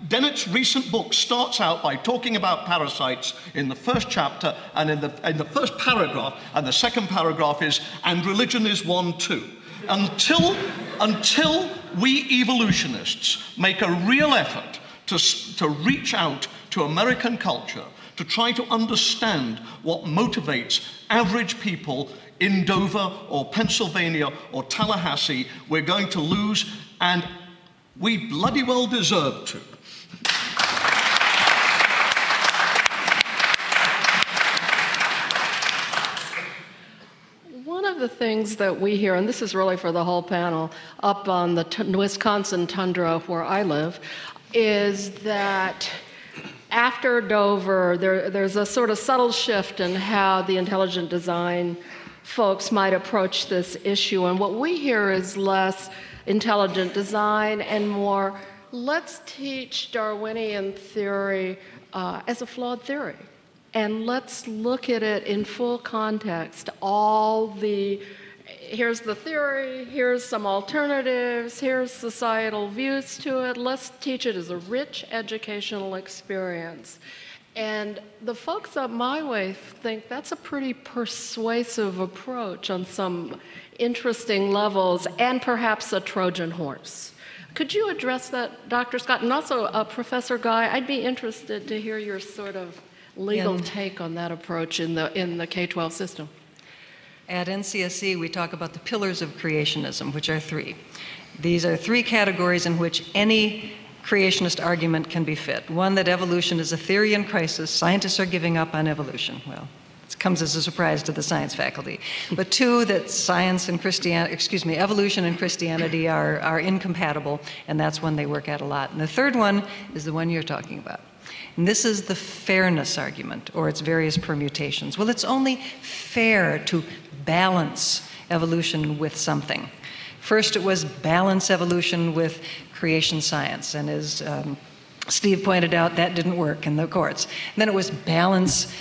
Dennett's recent book starts out by talking about parasites in the first chapter and in the first paragraph, and the second paragraph is, and religion is one too. Until we evolutionists make a real effort to reach out to American culture, to try to understand what motivates average people in Dover or Pennsylvania or Tallahassee, we're going to lose, and we bloody well deserve to. One of the things that we hear, and this is really for the whole panel, up on the Wisconsin tundra where I live, is that after Dover, there's a sort of subtle shift in how the intelligent design folks might approach this issue. And what we hear is less intelligent design and more, let's teach Darwinian theory as a flawed theory. And let's look at it in full context. Here's the theory, here's some alternatives, here's societal views to it. Let's teach it as a rich educational experience. And the folks up my way think that's a pretty persuasive approach on some interesting levels, and perhaps a Trojan horse. Could you address that, Dr. Scott? And also, Professor Guy, I'd be interested to hear your sort of legal take on that approach in the K-12 system. At NCSE, we talk about the pillars of creationism, which are three. These are three categories in which any creationist argument can be fit. One, that evolution is a theory in crisis. Scientists are giving up on evolution. Well, it comes as a surprise to the science faculty. But two, that evolution and Christianity are incompatible, and that's one they work at a lot. And the third one is the one you're talking about. And this is the fairness argument, or its various permutations. Well, it's only fair to balance evolution with something. First, it was balance evolution with creation science, and as Steve pointed out, that didn't work in the courts. And then it was balance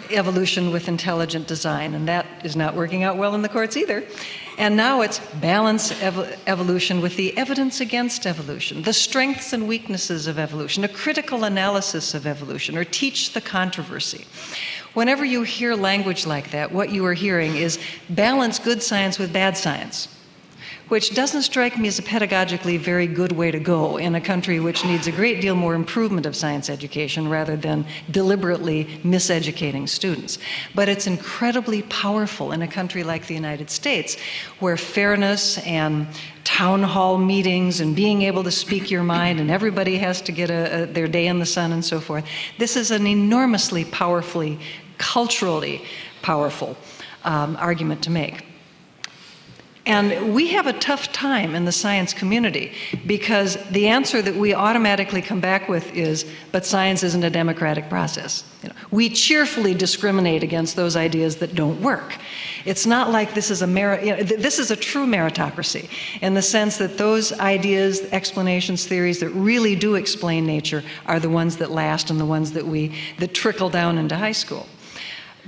evolution with intelligent design, and that is not working out well in the courts either. And now it's balance evolution with the evidence against evolution, the strengths and weaknesses of evolution, a critical analysis of evolution, or teach the controversy. Whenever you hear language like that, what you are hearing is balance good science with bad science, which doesn't strike me as a pedagogically very good way to go in a country which needs a great deal more improvement of science education rather than deliberately miseducating students. But it's incredibly powerful in a country like the United States, where fairness and town hall meetings and being able to speak your mind, and everybody has to get their day in the sun and so forth. This is an enormously powerfully, culturally powerful argument to make. And we have a tough time in the science community because the answer that we automatically come back with is, but science isn't a democratic process. We cheerfully discriminate against those ideas that don't work. It's not like this is this is a true meritocracy in the sense that those ideas, explanations, theories that really do explain nature are the ones that last and the ones that trickle down into high school.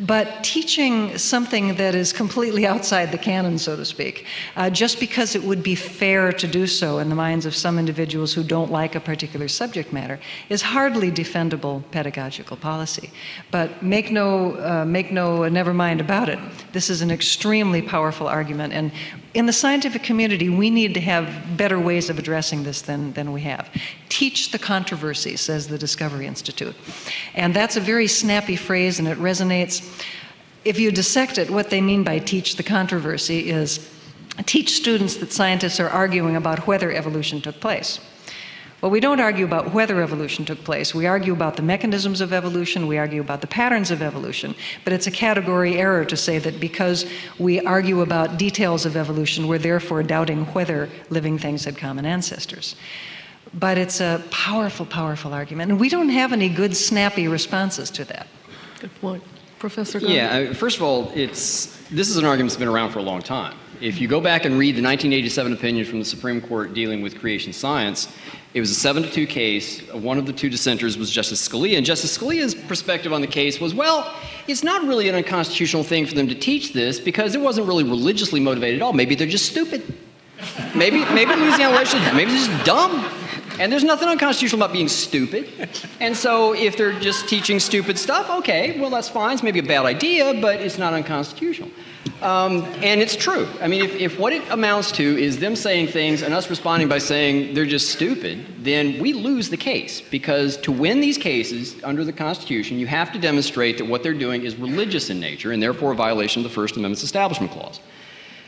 But teaching something that is completely outside the canon, so to speak, just because it would be fair to do so in the minds of some individuals who don't like a particular subject matter, is hardly defendable pedagogical policy. But never mind about it. This is an extremely powerful argument, and in the scientific community, we need to have better ways of addressing this than we have. Teach the controversy, says the Discovery Institute. And that's a very snappy phrase, and it resonates. If you dissect it, what they mean by teach the controversy is teach students that scientists are arguing about whether evolution took place. Well, we don't argue about whether evolution took place. We argue about the mechanisms of evolution. We argue about the patterns of evolution. But it's a category error to say that because we argue about details of evolution, we're therefore doubting whether living things had common ancestors. But it's a powerful, powerful argument. And we don't have any good, snappy responses to that. Good point. Professor Cobb? Yeah, first of all, this is an argument that's been around for a long time. If you go back and read the 1987 opinion from the Supreme Court dealing with creation science, it was a 7-2 case. One of the two dissenters was Justice Scalia, and Justice Scalia's perspective on the case was, well, it's not really an unconstitutional thing for them to teach this because it wasn't really religiously motivated at all. Maybe they're just stupid. Maybe Louisiana legislators, maybe they're just dumb. And there's nothing unconstitutional about being stupid. And so if they're just teaching stupid stuff, okay, well, that's fine. It's maybe a bad idea, but it's not unconstitutional. And it's true. I mean, if what it amounts to is them saying things and us responding by saying they're just stupid, then we lose the case. Because to win these cases under the Constitution, you have to demonstrate that what they're doing is religious in nature and therefore a violation of the First Amendment's Establishment Clause.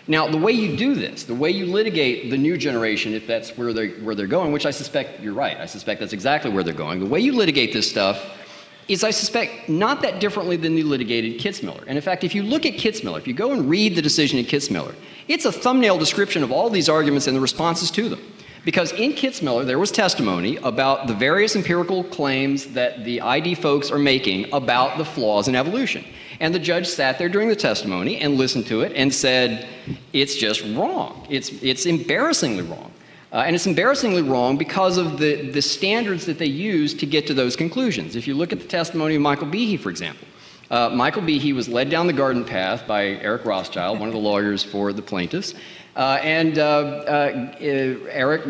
Now, the way you do this, the way you litigate the new generation, if that's where they're going, which I suspect you're right, I suspect that's exactly where they're going, the way you litigate this stuff is, I suspect, not that differently than you litigated Kitzmiller. And in fact, if you look at Kitzmiller, if you go and read the decision in Kitzmiller, it's a thumbnail description of all these arguments and the responses to them. Because in Kitzmiller, there was testimony about the various empirical claims that the ID folks are making about the flaws in evolution. And the judge sat there during the testimony and listened to it and said, it's just wrong. It's embarrassingly wrong. And it's embarrassingly wrong because of the standards that they use to get to those conclusions. If you look at the testimony of Michael Behe, for example, Michael Behe was led down the garden path by Eric Rothschild, one of the lawyers for the plaintiffs. Eric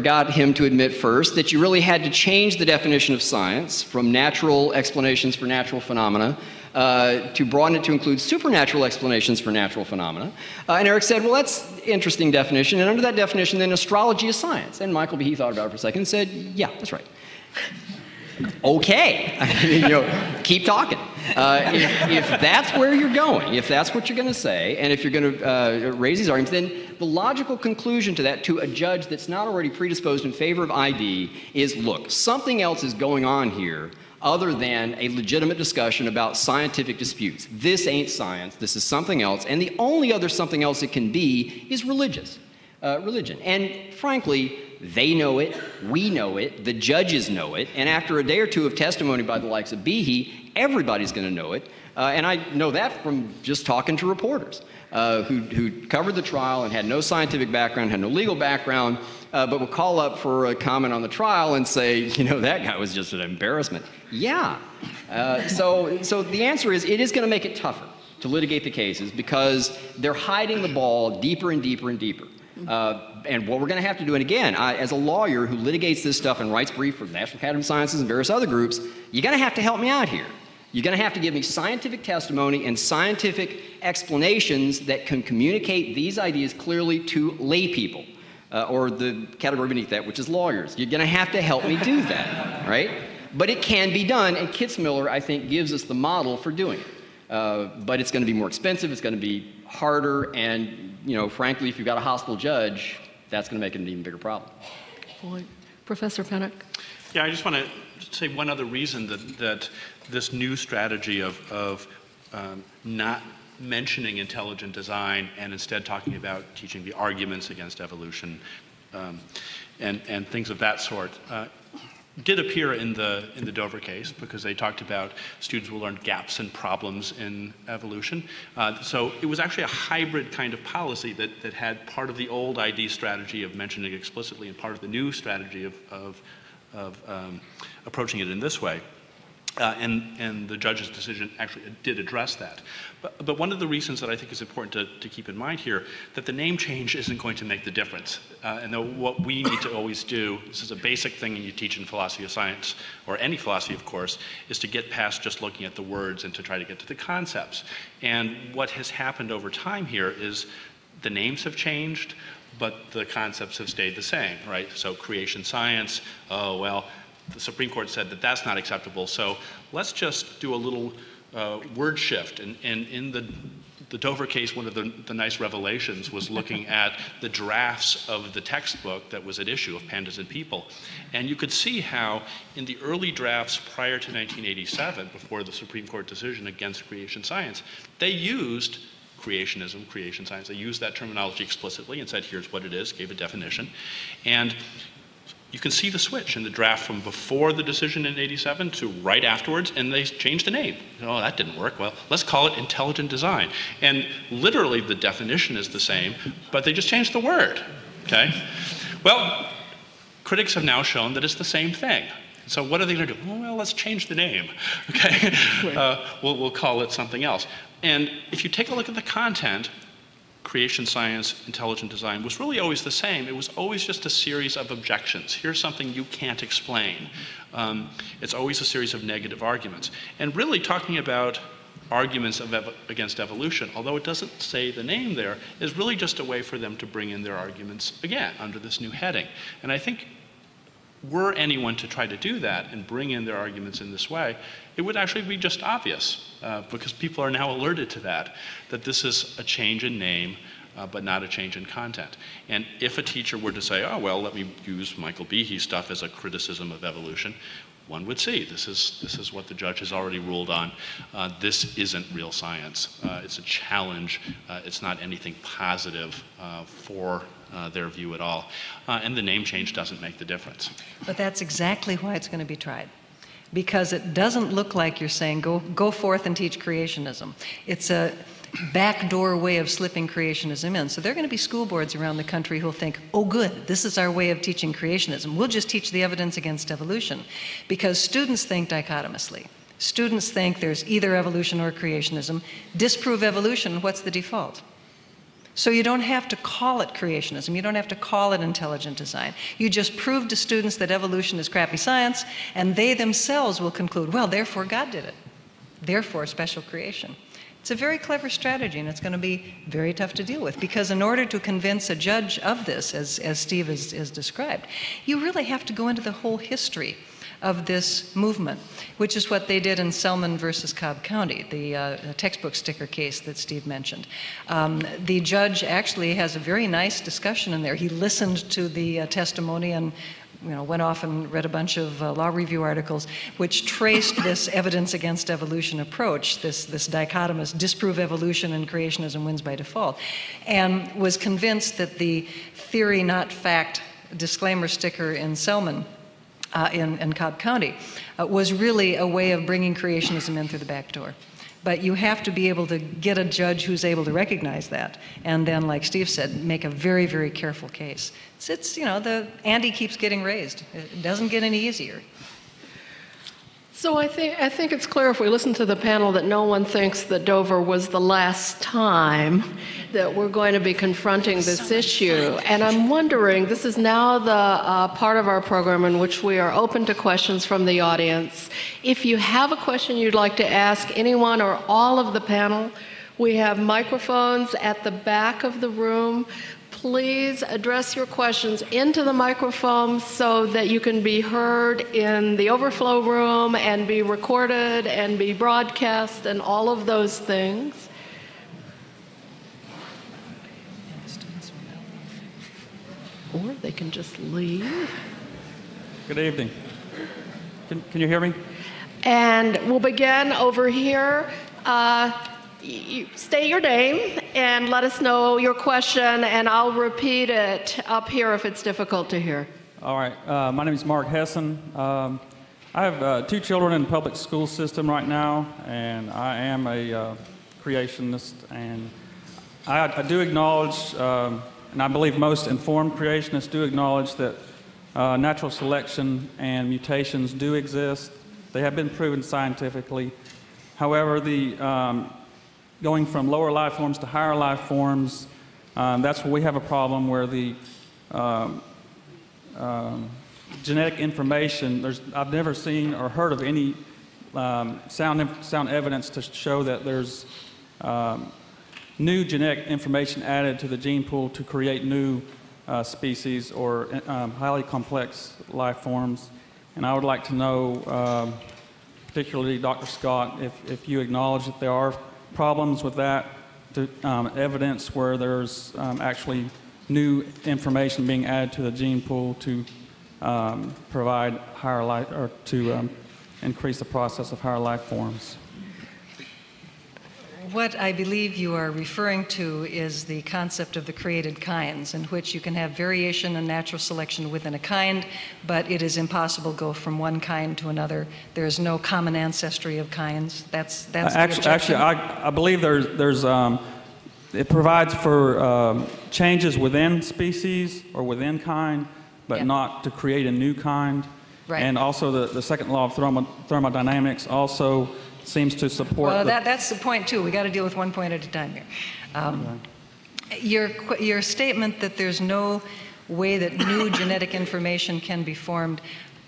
got him to admit first that you really had to change the definition of science from natural explanations for natural phenomena to broaden it to include supernatural explanations for natural phenomena. And Eric said, well, that's an interesting definition. And under that definition, then astrology is science. And Michael Behe thought about it for a second and said, yeah, that's right. Okay, keep talking. If that's where you're going, if that's what you're going to say, and if you're going to raise these arguments, then the logical conclusion to that, to a judge that's not already predisposed in favor of ID, is, look, something else is going on here other than a legitimate discussion about scientific disputes. This ain't science, this is something else, and the only other something else it can be is religion. And frankly, they know it, we know it, the judges know it, and after a day or two of testimony by the likes of Behe, everybody's going to know it. And I know that from just talking to reporters who covered the trial and had no scientific background, had no legal background, but would call up for a comment on the trial and say, that guy was just an embarrassment. Yeah. So the answer is, it is going to make it tougher to litigate the cases because they're hiding the ball deeper and deeper and deeper. And what we're going to have to do, and again, as a lawyer who litigates this stuff and writes briefs for the National Academy of Sciences and various other groups, you're going to have to help me out here. You're going to have to give me scientific testimony and scientific explanations that can communicate these ideas clearly to lay people, or the category beneath that, which is lawyers. You're going to have to help me do that, right? But it can be done, and Kitzmiller, I think, gives us the model for doing it. But it's going to be more expensive, it's going to be harder, and frankly, if you've got a hostile judge, that's going to make it an even bigger problem. Point. Professor Pennock? Yeah, I just want to say one other reason that this new strategy of not mentioning intelligent design and instead talking about teaching the arguments against evolution and things of that sort did appear in the Dover case, because they talked about students will learn gaps and problems in evolution. So it was actually a hybrid kind of policy that had part of the old ID strategy of mentioning it explicitly and part of the new strategy of approaching it in this way. And the judge's decision actually did address that. But one of the reasons that I think is important to keep in mind here, that the name change isn't going to make the difference. And what we need to always do, this is a basic thing you teach in philosophy of science, or any philosophy, of course, is to get past just looking at the words and to try to get to the concepts. And what has happened over time here is the names have changed, but the concepts have stayed the same, right? So creation science, oh, well, the Supreme Court said that that's not acceptable, so let's just do a little word shift. And in the Dover case, one of the nice revelations was looking at the drafts of the textbook that was at issue of Pandas and People. And you could see how in the early drafts prior to 1987, before the Supreme Court decision against creation science, they used creationism, creation science. They used that terminology explicitly and said, here's what it is, gave a definition. And you can see the switch in the draft from before the decision in 87 to right afterwards, and they changed the name. Oh, that didn't work. Well, let's call it intelligent design. And literally the definition is the same, but they just changed the word, okay? Well, critics have now shown that it's the same thing. So what are they going to do? Well, let's change the name, okay? We'll call it something else. And if you take a look at the content, creation science, intelligent design was really always the same. It was always just a series of objections. Here's something you can't explain. It's always a series of negative arguments. And really talking about arguments against evolution, although it doesn't say the name there, is really just a way for them to bring in their arguments again under this new heading. And I think were anyone to try to do that and bring in their arguments in this way, it would actually be just obvious, because people are now alerted to that this is a change in name, but not a change in content. And if a teacher were to say, oh, well, let me use Michael Behe's stuff as a criticism of evolution, one would see this is what the judge has already ruled on. This isn't real science. It's a challenge. It's not anything positive for their view at all. And the name change doesn't make the difference. But that's exactly why it's going to be tried. Because it doesn't look like you're saying, go forth and teach creationism. It's a backdoor way of slipping creationism in. So there are going to be school boards around the country who'll think, oh good, this is our way of teaching creationism. We'll just teach the evidence against evolution. Because students think dichotomously. Students think there's either evolution or creationism. Disprove evolution, what's the default? So you don't have to call it creationism. You don't have to call it intelligent design. You just prove to students that evolution is crappy science, and they themselves will conclude, well, therefore God did it. Therefore special creation. It's a very clever strategy, and it's going to be very tough to deal with, because in order to convince a judge of this, as Steve has described, you really have to go into the whole history of this movement, which is what they did in Selman versus Cobb County, the textbook sticker case that Steve mentioned. The judge actually has a very nice discussion in there. He listened to the testimony and went off and read a bunch of law review articles which traced this evidence against evolution approach, this dichotomous disprove evolution and creationism wins by default, and was convinced that the theory not fact disclaimer sticker in Selman in Cobb County was really a way of bringing creationism in through the back door. But you have to be able to get a judge who's able to recognize that, and then, like Steve said, make a very, very careful case. It's the ante keeps getting raised. It doesn't get any easier. So I think it's clear if we listen to the panel that no one thinks that Dover was the last time that we're going to be confronting this issue. And I'm wondering, this is now the part of our program in which we are open to questions from the audience. If you have a question you'd like to ask anyone or all of the panel, we have microphones at the back of the room. Please address your questions into the microphone so that you can be heard in the overflow room and be recorded and be broadcast and all of those things. Or they can just leave. Good evening. Can you hear me? And we'll begin over here. You state your name and let us know your question, and I'll repeat it up here if it's difficult to hear. All right. My name is Mark Hessen. I have 2 children in the public school system right now, and I am a creationist. And I do acknowledge, and I believe most informed creationists do acknowledge that natural selection and mutations do exist. They have been proven scientifically. However, going from lower life forms to higher life forms, that's where we have a problem, where the genetic information, I've never seen or heard of any sound evidence to show that there's new genetic information added to the gene pool to create new species or highly complex life forms. And I would like to know, particularly Dr. Scott, if you acknowledge that there are problems with that, evidence where there's actually new information being added to the gene pool to provide higher life, or to increase the process of higher life forms. What I believe you are referring to is the concept of the created kinds, in which you can have variation and natural selection within a kind, but it is impossible to go from one kind to another. There is no common ancestry of kinds. That's the objection. Actually, I believe there's it provides for changes within species or within kind, but not to create a new kind. Right. And also the second law of thermodynamics also seems to support. Well, that's the point too. We got to deal with one point at a time here. Your statement that there's no way that new genetic information can be formed,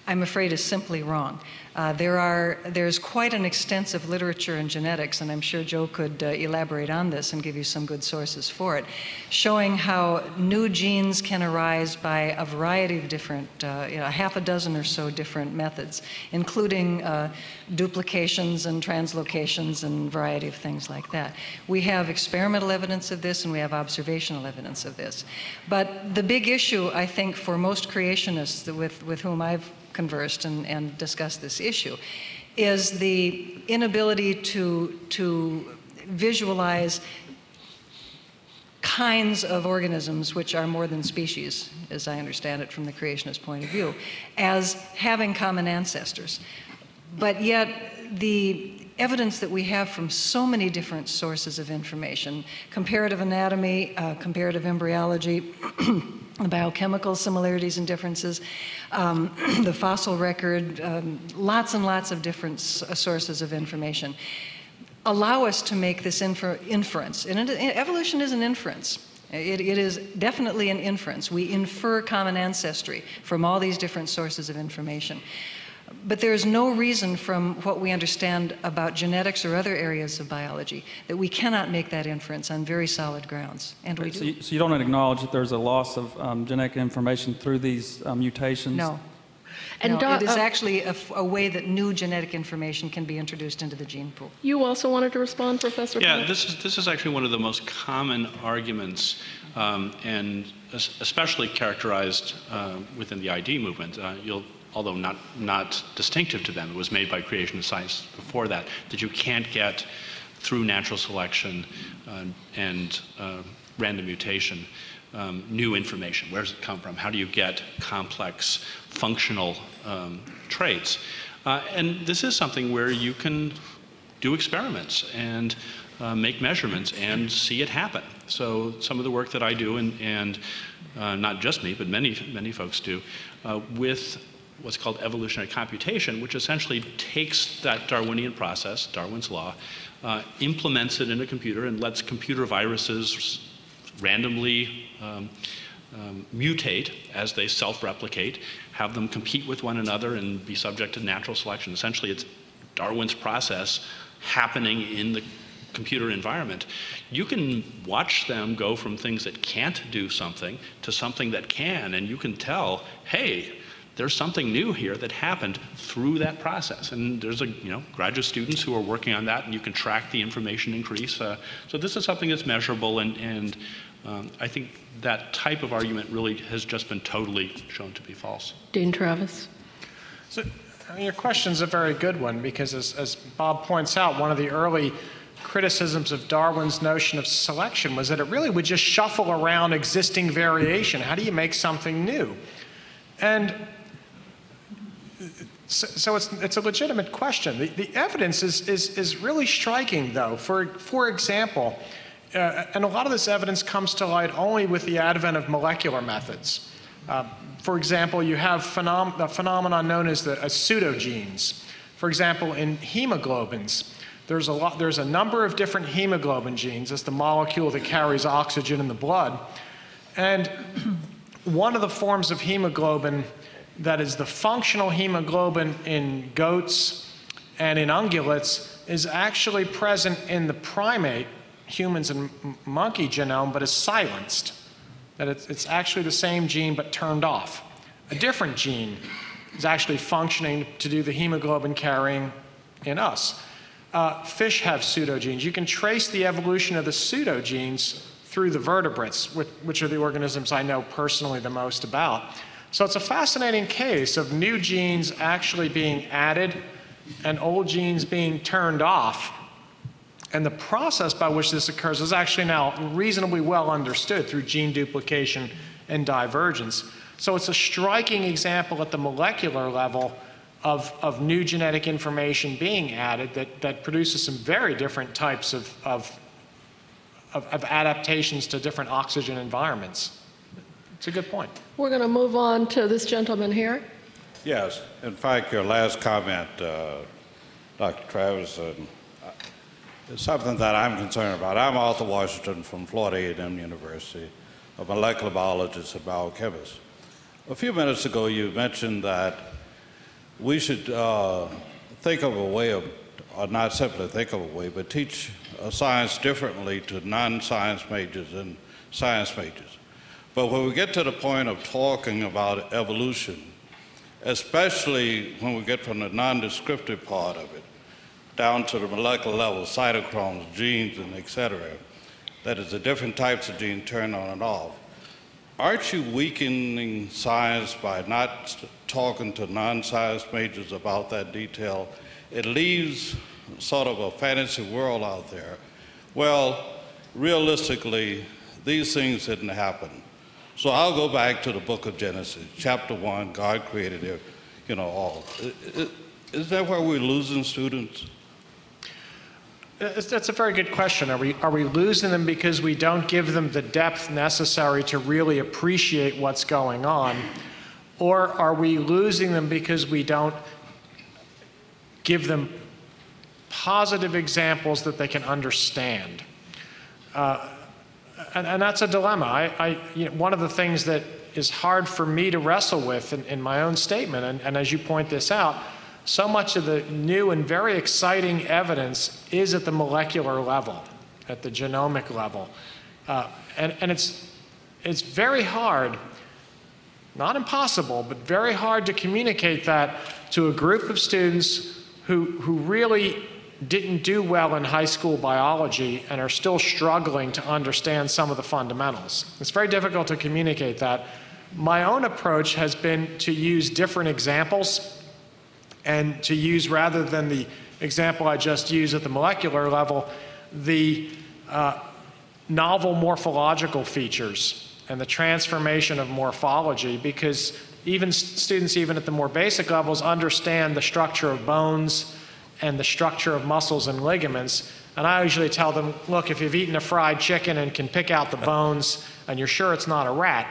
I'm afraid, is simply wrong. There's quite an extensive literature in genetics, and I'm sure Joe could elaborate on this and give you some good sources for it, showing how new genes can arise by a variety of different, half a dozen or so different methods, including duplications and translocations and a variety of things like that. We have experimental evidence of this, and we have observational evidence of this. But the big issue, I think, for most creationists with whom I've conversed and discussed this issue, is the inability to visualize kinds of organisms, which are more than species, as I understand it from the creationist point of view, as having common ancestors. But yet, the evidence that we have from so many different sources of information, comparative anatomy, comparative embryology, biochemical similarities and differences, the fossil record, lots and lots of different sources of information, allow us to make this inference. And evolution is an inference. It is definitely an inference. We infer common ancestry from all these different sources of information. But there is no reason from what we understand about genetics or other areas of biology that we cannot make that inference on very solid grounds. And we do. So you don't acknowledge that there's a loss of genetic information through these mutations? No. And no, it is actually a way that new genetic information can be introduced into the gene pool. You also wanted to respond, Professor? Yeah, this is actually one of the most common arguments, and especially characterized within the ID movement. Although not distinctive to them, it was made by creationist science before that you can't get through natural selection and random mutation new information. Where does it come from? How do you get complex functional traits? And this is something where you can do experiments and make measurements and see it happen. So some of the work that I do, and not just me, but many folks do, with what's called evolutionary computation, which essentially takes that Darwinian process, Darwin's law, implements it in a computer and lets computer viruses randomly mutate as they self-replicate, have them compete with one another and be subject to natural selection. Essentially, it's Darwin's process happening in the computer environment. You can watch them go from things that can't do something to something that can, and you can tell, hey, there's something new here that happened through that process. And there's graduate students who are working on that, and you can track the information increase. So this is something that's measurable, and I think that type of argument really has just been totally shown to be false. Dean Travis. So your question's a very good one, because as Bob points out, one of the early criticisms of Darwin's notion of selection was that it really would just shuffle around existing variation. How do you make something new? And so it's a legitimate question. The evidence is really striking, though. For example, and a lot of this evidence comes to light only with the advent of molecular methods. For example, you have a phenomenon known as pseudogenes. For example, in hemoglobins, there's a number of different hemoglobin genes. That's the molecule that carries oxygen in the blood. And one of the forms of hemoglobin that is the functional hemoglobin in goats and in ungulates is actually present in the primate, humans and monkey genome, but is silenced. That it's actually the same gene but turned off. A different gene is actually functioning to do the hemoglobin carrying in us. Fish have pseudogenes. You can trace the evolution of the pseudogenes through the vertebrates, which are the organisms I know personally the most about. So it's a fascinating case of new genes actually being added and old genes being turned off. And the process by which this occurs is actually now reasonably well understood through gene duplication and divergence. So it's a striking example at the molecular level of new genetic information being added that produces some very different types of adaptations to different oxygen environments. It's a good point. We're going to move on to this gentleman here. Yes. In fact, your last comment, Dr. Travis, is something that I'm concerned about. I'm Arthur Washington from Florida A&M University, a molecular biologist and biochemist. A few minutes ago, you mentioned that we should think of a way of, or not simply think of a way, but teach science differently to non-science majors and science majors. But when we get to the point of talking about evolution, especially when we get from the non-descriptive part of it down to the molecular level, cytochromes, genes, and et cetera, that is the different types of genes turned on and off, aren't you weakening science by not talking to non-science majors about that detail? It leaves sort of a fantasy world out there. Well, realistically, these things didn't happen. So I'll go back to the book of Genesis, chapter 1, God created all. Is that where we're losing students? That's a very good question. Are we losing them because we don't give them the depth necessary to really appreciate what's going on? Or are we losing them because we don't give them positive examples that they can understand? And that's a dilemma. One of the things that is hard for me to wrestle with in my own statement, and as you point this out, so much of the new and very exciting evidence is at the molecular level, at the genomic level. And it's very hard, not impossible, but very hard to communicate that to a group of students who really didn't do well in high school biology and are still struggling to understand some of the fundamentals. It's very difficult to communicate that. My own approach has been to use different examples and to use, rather than the example I just used at the molecular level, the novel morphological features and the transformation of morphology, because students even at the more basic levels understand the structure of bones and the structure of muscles and ligaments. And I usually tell them, look, if you've eaten a fried chicken and can pick out the bones and you're sure it's not a rat,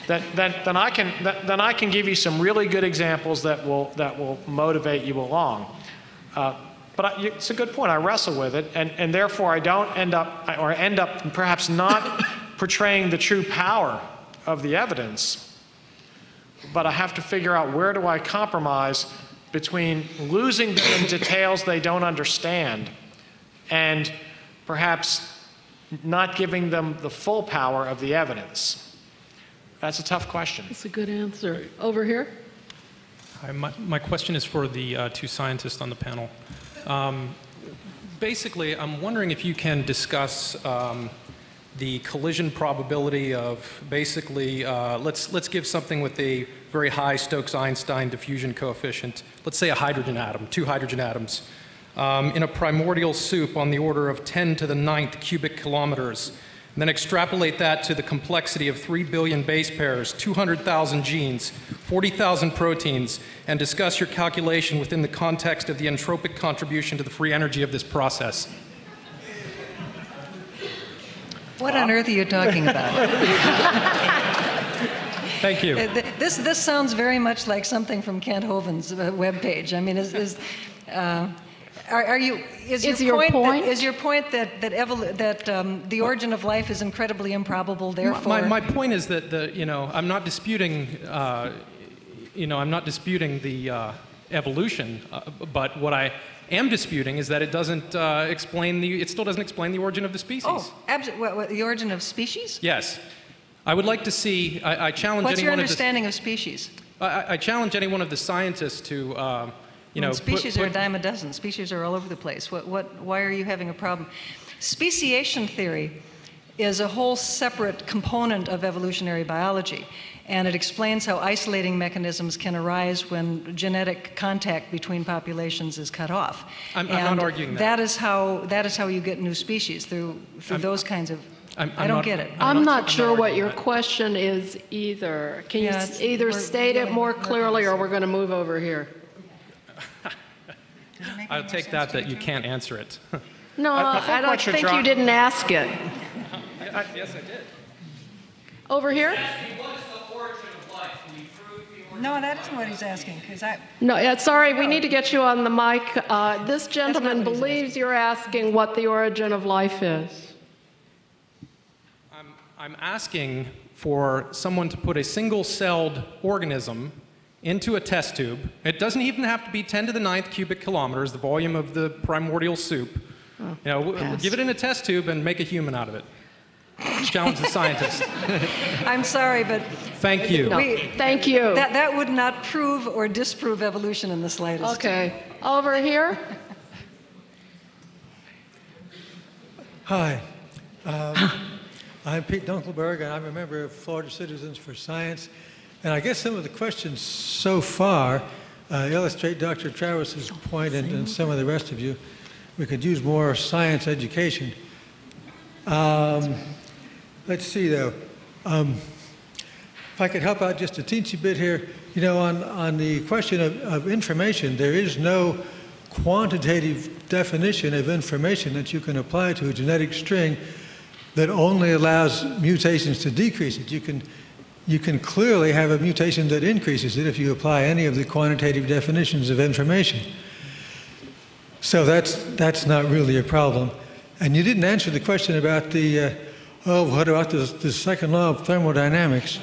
then I can give you some really good examples that will motivate you along. But it's a good point. I wrestle with it, and therefore I don't end up perhaps not portraying the true power of the evidence. But I have to figure out, where do I compromise between losing them in details they don't understand and perhaps not giving them the full power of the evidence? That's a tough question. That's a good answer. Over here. Hi, my question is for the two scientists on the panel. Basically, I'm wondering if you can discuss the collision probability of basically, let's give something with a very high Stokes-Einstein diffusion coefficient, let's say a hydrogen atom, 2 hydrogen atoms, in a primordial soup on the order of 10 to the 9th cubic kilometers, and then extrapolate that to the complexity of 3 billion base pairs, 200,000 genes, 40,000 proteins, and discuss your calculation within the context of the entropic contribution to the free energy of this process. What on earth are you talking about? Thank you. This sounds very much like something from Kent Hovind's webpage. I mean, is your point that the origin of life is incredibly improbable? Therefore, my point is that I'm not disputing the evolution, but what I am disputing is that it doesn't it still doesn't explain the origin of the species. Oh, absolutely. What, the origin of species? Yes. I would like to see, I challenge What's your anyone understanding of species? I challenge any one of the scientists to, species are a dime a dozen. Species are all over the place. Why are you having a problem? Speciation theory is a whole separate component of evolutionary biology, and it explains how isolating mechanisms can arise when genetic contact between populations is cut off. I'm not arguing that. That is how you get new species, through those kinds of. I don't get it. I'm not sure what your question is either. Can you either state it more clearly, or we're going to move over here? I'll take that you can't answer it. No, I don't think you didn't ask it. Yes, I did. Over here? No, that isn't what he's asking. No, sorry, we need to get you on the mic. This gentleman believes you're asking what the origin of life is. I'm asking for someone to put a single-celled organism into a test tube. It doesn't even have to be 10 to the 9th cubic kilometers, the volume of the primordial soup. Give it in a test tube and make a human out of it. Challenge the scientist. I'm sorry, but... Thank you. Thank you. That would not prove or disprove evolution in the slightest. Okay. Over here. Hi. I'm Pete Dunkelberg, and I'm a member of Florida Citizens for Science. And I guess some of the questions so far illustrate Dr. Travis's point, and some of the rest of you. We could use more science education. let's see, though. If I could help out just a teensy bit here, you know, on the question of information, there is no quantitative definition of information that you can apply to a genetic string that only allows mutations to decrease it. You can clearly have a mutation that increases it if you apply any of the quantitative definitions of information. So that's not really a problem. And you didn't answer the question about what about the second law of thermodynamics?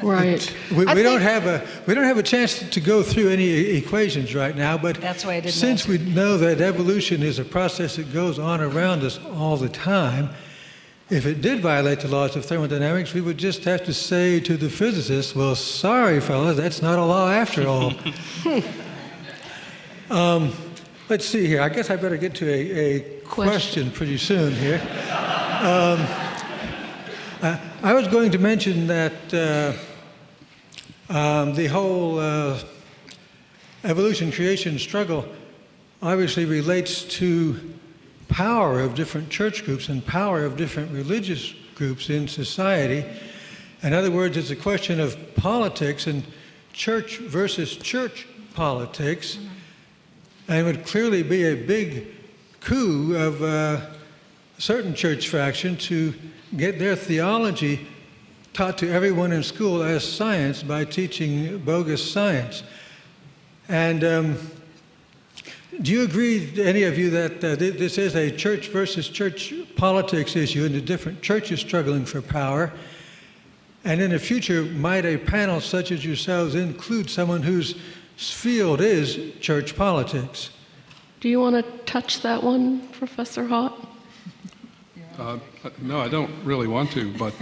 Right. We don't have a chance to go through any equations right now, but That's why I didn't since answer. we know that evolution is a process that goes on around us all the time, if it did violate the laws of thermodynamics, we would just have to say to the physicists, well, sorry, fellas, that's not a law after all. Let's see here. I guess I better get to a question pretty soon here. I was going to mention that the whole evolution-creation struggle obviously relates to power of different church groups and power of different religious groups in society. In other words, it's a question of politics and church versus church politics. And it would clearly be a big coup of a certain church faction to get their theology taught to everyone in school as science by teaching bogus science. And do you agree, any of you, that this is a church versus church politics issue and the different churches struggling for power? And in the future, might a panel such as yourselves include someone whose field is church politics? Do you want to touch that one, Professor Haught? No, I don't really want to, but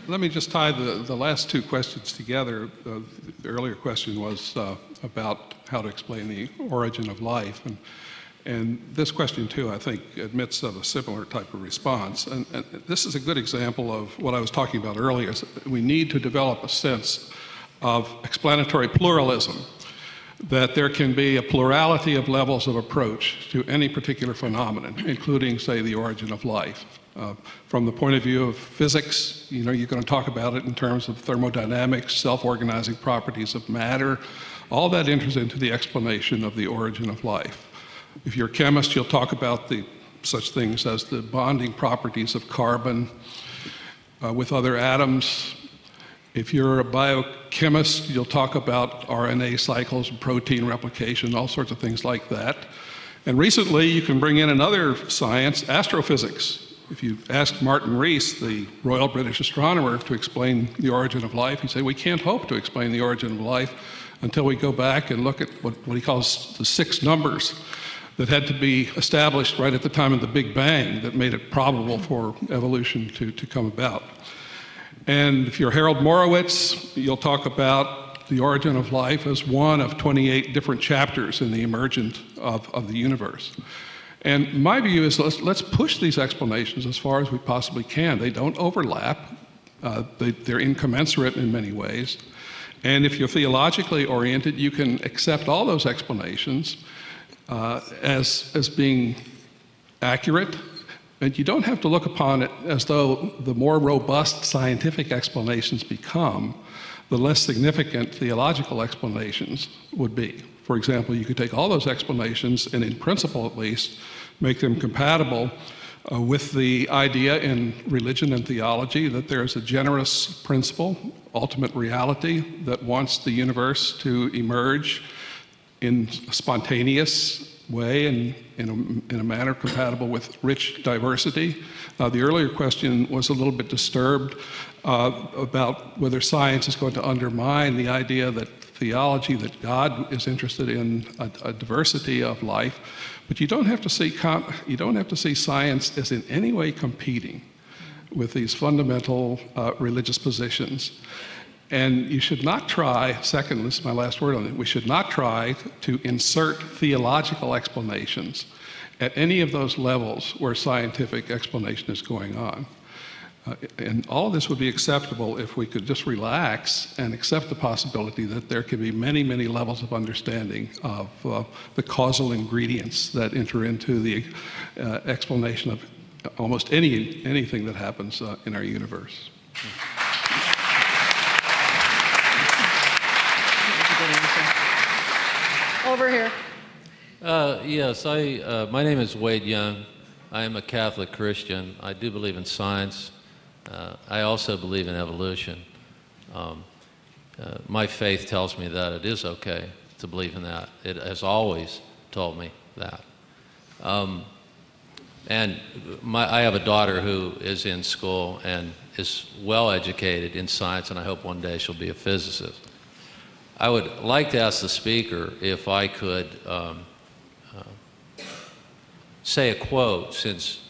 let me just tie the last two questions together. The earlier question was about how to explain the origin of life, and this question too, I think, admits of a similar type of response. And this is a good example of what I was talking about earlier. We need to develop a sense of explanatory pluralism, that there can be a plurality of levels of approach to any particular phenomenon, including, say, the origin of life. From the point of view of physics, you know, you're going to talk about it in terms of thermodynamics, self-organizing properties of matter. All that enters into the explanation of the origin of life. If you're a chemist, you'll talk about such things as the bonding properties of carbon with other atoms. If you're a biochemist, you'll talk about RNA cycles, protein replication, all sorts of things like that. And recently, you can bring in another science, astrophysics. If you asked Martin Rees, the Royal British astronomer, to explain the origin of life, he'd say, we can't hope to explain the origin of life until we go back and look at what he calls the 6 numbers that had to be established right at the time of the Big Bang that made it probable for evolution to come about. And if you're Harold Morowitz, you'll talk about the origin of life as one of 28 different chapters in the emergence of the universe. And my view is let's push these explanations as far as we possibly can. They don't overlap. They're incommensurate in many ways. And if you're theologically oriented, you can accept all those explanations as being accurate. And you don't have to look upon it as though the more robust scientific explanations become, the less significant theological explanations would be. For example, you could take all those explanations and, in principle at least, make them compatible with the idea in religion and theology that there is a generous principle, ultimate reality, that wants the universe to emerge in a spontaneous way and in a manner compatible with rich diversity. The earlier question was a little bit disturbed about whether science is going to undermine the idea that theology, that God is interested in a diversity of life. But you don't have to see science as in any way competing with these fundamental religious positions. And you should not try, second, this is my last word on it, we should not try to insert theological explanations at any of those levels where scientific explanation is going on. And all of this would be acceptable if we could just relax and accept the possibility that there can be many, many levels of understanding of the causal ingredients that enter into the explanation of almost anything that happens in our universe. Over here. Yes, my name is Wade Young. I am a Catholic Christian. I do believe in science. I also believe in evolution. My faith tells me that it is okay to believe in that. It has always told me that. And I have a daughter who is in school and is well educated in science, and I hope one day she'll be a physicist. I would like to ask the speaker if I could say a quote, since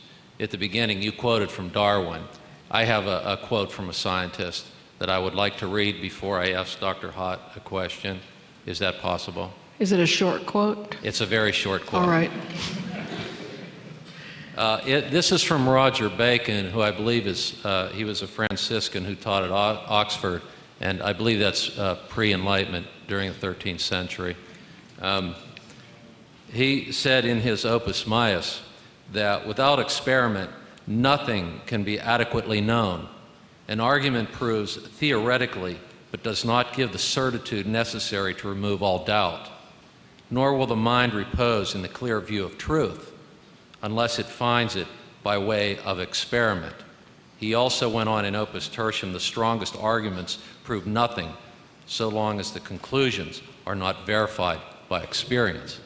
at the beginning you quoted from Darwin. I have a quote from a scientist that I would like to read before I ask Dr. Hott a question. Is that possible? Is it a short quote? It's a very short quote. All right. This is from Roger Bacon, who I believe he was a Franciscan who taught at Oxford, and I believe that's pre-Enlightenment during the 13th century. He said in his Opus Maius that without experiment, nothing can be adequately known. An argument proves theoretically, but does not give the certitude necessary to remove all doubt. Nor will the mind repose in the clear view of truth, unless it finds it by way of experiment. He also went on in Opus Tertium, the strongest arguments prove nothing, so long as the conclusions are not verified by experience.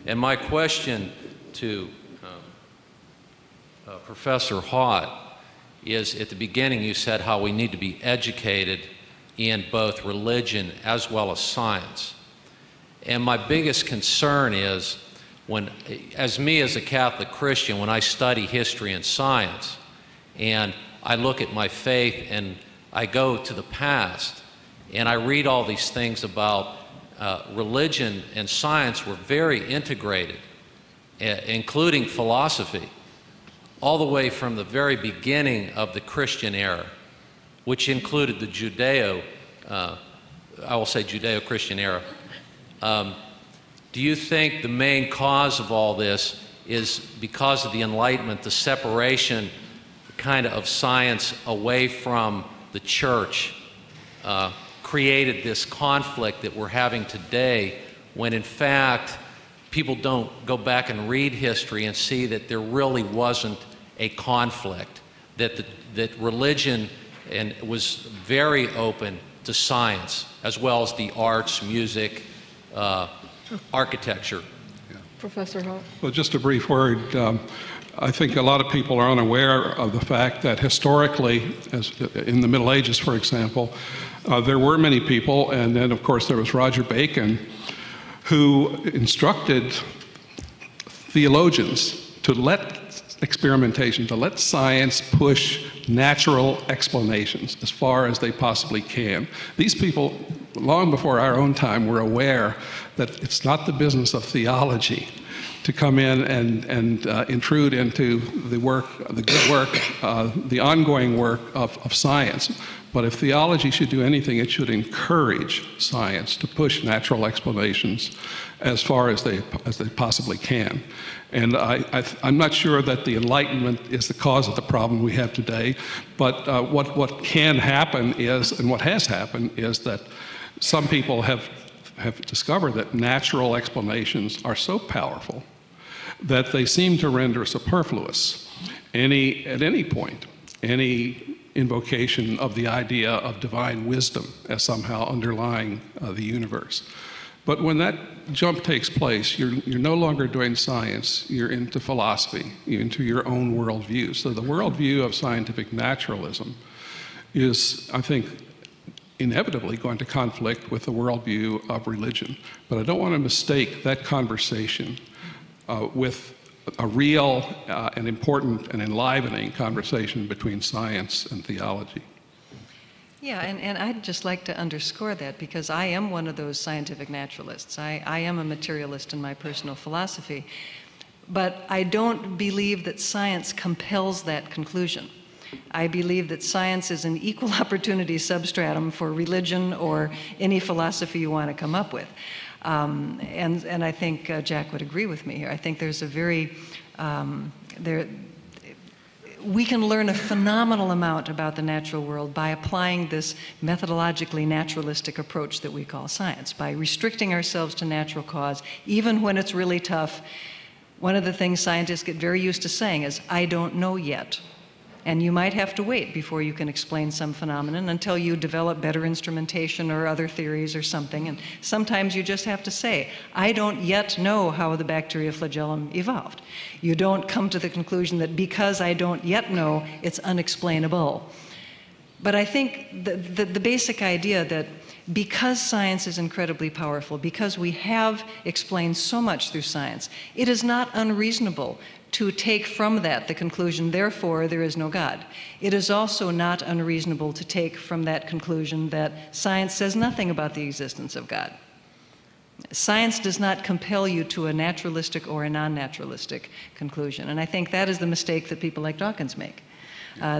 And my question to Professor Hott is, at the beginning you said how we need to be educated in both religion as well as science. And my biggest concern is, as a Catholic Christian, when I study history and science, and I look at my faith and I go to the past, and I read all these things about religion and science were very integrated, including philosophy, all the way from the very beginning of the Christian era, which included the Judeo-Christian era. Do you think the main cause of all this is because of the Enlightenment, the separation kind of science away from the church created this conflict that we're having today, when in fact people don't go back and read history and see that there really wasn't a conflict, that religion was very open to science, as well as the arts, music, architecture. Professor Hott? Well, just a brief word. I think a lot of people are unaware of the fact that historically, as in the Middle Ages, for example, there were many people, and then of course there was Roger Bacon, who instructed theologians to let experimentation, to let science push natural explanations as far as they possibly can. These people, long before our own time, were aware that it's not the business of theology to come in and intrude into the work, the good work, the ongoing work of science. But if theology should do anything, it should encourage science to push natural explanations as far as they possibly can. And I'm not sure that the Enlightenment is the cause of the problem we have today, but what can happen is, and what has happened, is that some people have discovered that natural explanations are so powerful that they seem to render superfluous at any point any invocation of the idea of divine wisdom as somehow underlying the universe. But when that jump takes place, you're no longer doing science, you're into philosophy, you're into your own worldview. So the worldview of scientific naturalism is, I think, inevitably going to conflict with the worldview of religion. But I don't want to mistake that conversation with a real and important and enlivening conversation between science and theology. Yeah, and I'd just like to underscore that, because I am one of those scientific naturalists. I am a materialist in my personal philosophy. But I don't believe that science compels that conclusion. I believe that science is an equal opportunity substratum for religion or any philosophy you want to come up with. And I think Jack would agree with me here. I think there's a very, we can learn a phenomenal amount about the natural world by applying this methodologically naturalistic approach that we call science, by restricting ourselves to natural cause, even when it's really tough. One of the things scientists get very used to saying is, I don't know yet. And you might have to wait before you can explain some phenomenon until you develop better instrumentation or other theories or something. And sometimes you just have to say, I don't yet know how the bacteria flagellum evolved. You don't come to the conclusion that because I don't yet know, it's unexplainable. But I think the basic idea that because science is incredibly powerful, because we have explained so much through science, it is not unreasonable to take from that the conclusion, therefore, there is no God. It is also not unreasonable to take from that conclusion that science says nothing about the existence of God. Science does not compel you to a naturalistic or a non-naturalistic conclusion. And I think that is the mistake that people like Dawkins make.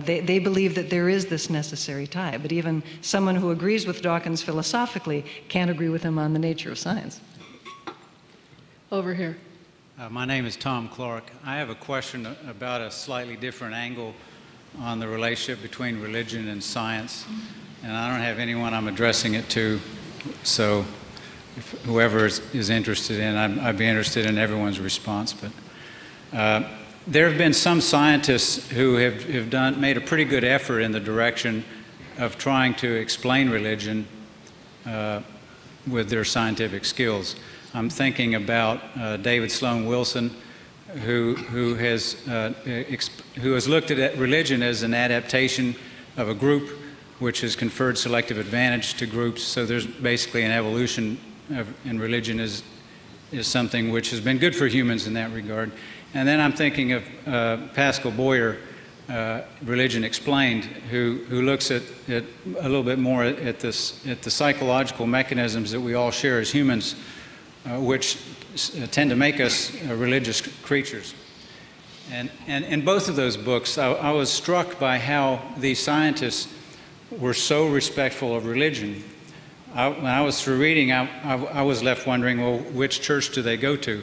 They believe that there is this necessary tie, but even someone who agrees with Dawkins philosophically can't agree with him on the nature of science. Over here. My name is Tom Clark. I have a question about a slightly different angle on the relationship between religion and science. And I don't have anyone I'm addressing it to, so if whoever is interested in, I'd be interested in everyone's response. But there have been some scientists who have made a pretty good effort in the direction of trying to explain religion with their scientific skills. I'm thinking about David Sloan Wilson, who has looked at religion as an adaptation of a group, which has conferred selective advantage to groups. So there's basically an evolution in religion is something which has been good for humans in that regard. And then I'm thinking of Pascal Boyer, Religion Explained, who looks at a little bit more at the psychological mechanisms that we all share as humans, which tend to make us religious creatures. And in both of those books, I was struck by how these scientists were so respectful of religion. When I was through reading, I was left wondering, well, which church do they go to?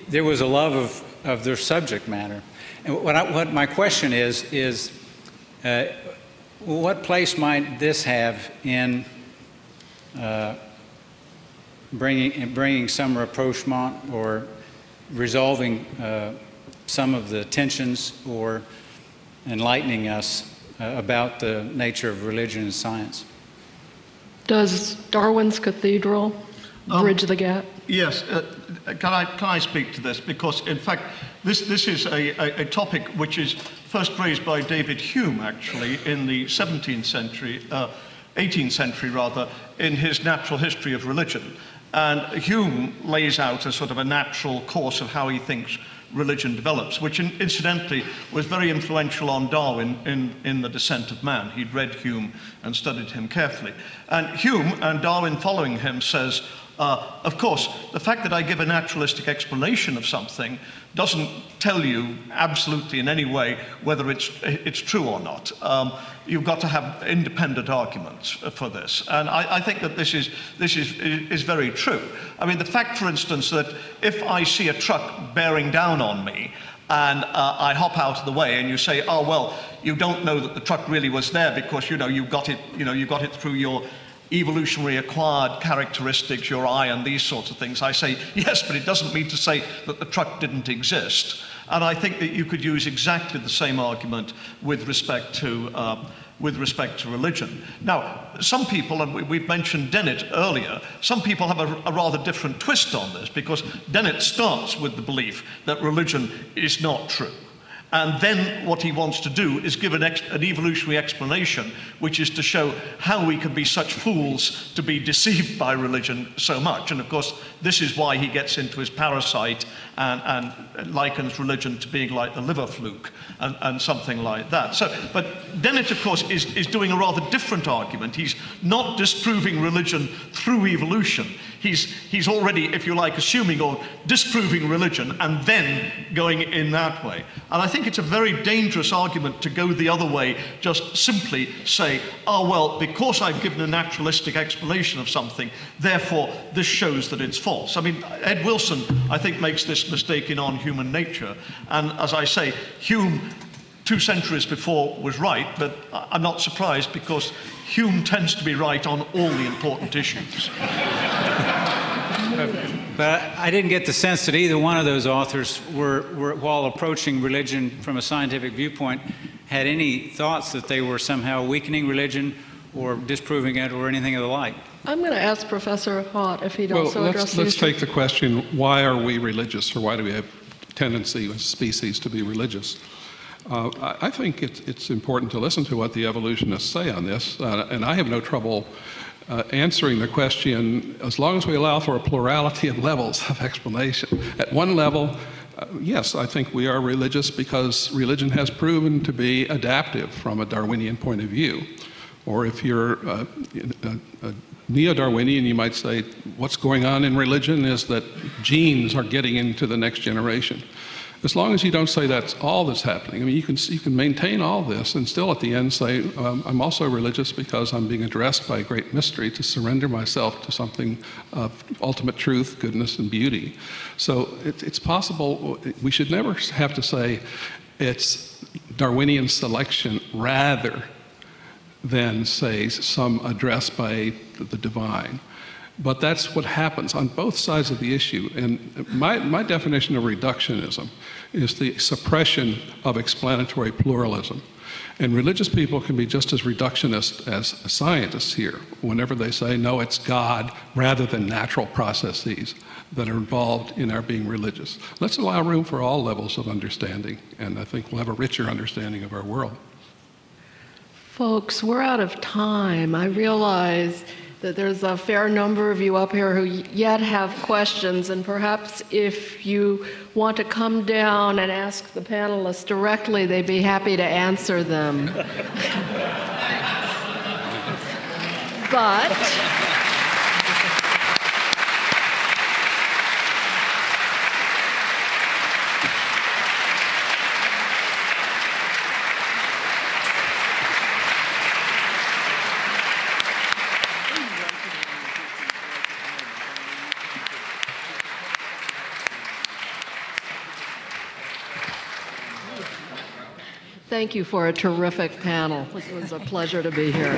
There was a love of their subject matter. And what my question is what place might this have in bringing some rapprochement or resolving some of the tensions or enlightening us about the nature of religion and science? Does Darwin's Cathedral bridge the gap? Yes. Can I speak to this? Because, in fact, this is a topic which is first raised by David Hume, actually, in the 18th century rather, in his Natural History of Religion. And Hume lays out a sort of a natural course of how he thinks religion develops, which incidentally was very influential on Darwin in The Descent of Man. He'd read Hume and studied him carefully. And Hume, and Darwin following him, says, of course, the fact that I give a naturalistic explanation of something doesn't tell you absolutely in any way whether it's true or not. You've got to have independent arguments for this. And I think that this is very true. I mean, the fact, for instance, that if I see a truck bearing down on me and I hop out of the way and you say, oh, well, you don't know that the truck really was there because, you got it through your evolutionary acquired characteristics, your eye and these sorts of things. I say, yes, but it doesn't mean to say that the truck didn't exist. And I think that you could use exactly the same argument with respect to religion. Now, some people, and we've mentioned Dennett earlier, some people have a rather different twist on this, because Dennett starts with the belief that religion is not true. And then what he wants to do is give an evolutionary explanation, which is to show how we can be such fools to be deceived by religion so much. And of course, this is why he gets into his parasite and likens religion to being like the liver fluke and something like that. But Dennett, of course, is doing a rather different argument. He's not disproving religion through evolution. he's already, if you like, assuming or disproving religion and then going in that way. And I think it's a very dangerous argument to go the other way, just simply say, oh, well, because I've given a naturalistic explanation of something, therefore this shows that it's false. I mean, Ed Wilson, I think, makes this mistake in On Human Nature. And as I say, Hume, 2 centuries before, was right, but I'm not surprised because Hume tends to be right on all the important issues. But I didn't get the sense that either one of those authors were, while approaching religion from a scientific viewpoint, had any thoughts that they were somehow weakening religion or disproving it or anything of the like. I'm going to ask Professor Haught if he'd also address let's take the question, why are we religious, or why do we have tendency as species to be religious? I think it's important to listen to what the evolutionists say on this, and I have no trouble answering the question as long as we allow for a plurality of levels of explanation. At one level, yes, I think we are religious because religion has proven to be adaptive from a Darwinian point of view. Or if you're a neo-Darwinian, you might say what's going on in religion is that genes are getting into the next generation. As long as you don't say that's all that's happening, I mean, you can maintain all this and still at the end say, I'm also religious because I'm being addressed by a great mystery to surrender myself to something of ultimate truth, goodness, and beauty. So it's possible. We should never have to say it's Darwinian selection rather than, say, some address by the divine. But that's what happens on both sides of the issue. And my definition of reductionism is the suppression of explanatory pluralism. And religious people can be just as reductionist as scientists here whenever they say, no, it's God rather than natural processes that are involved in our being religious. Let's allow room for all levels of understanding, and I think we'll have a richer understanding of our world. Folks, we're out of time. I realize that there's a fair number of you up here who yet have questions, and perhaps if you want to come down and ask the panelists directly, they'd be happy to answer them. But thank you for a terrific panel. It was a pleasure to be here.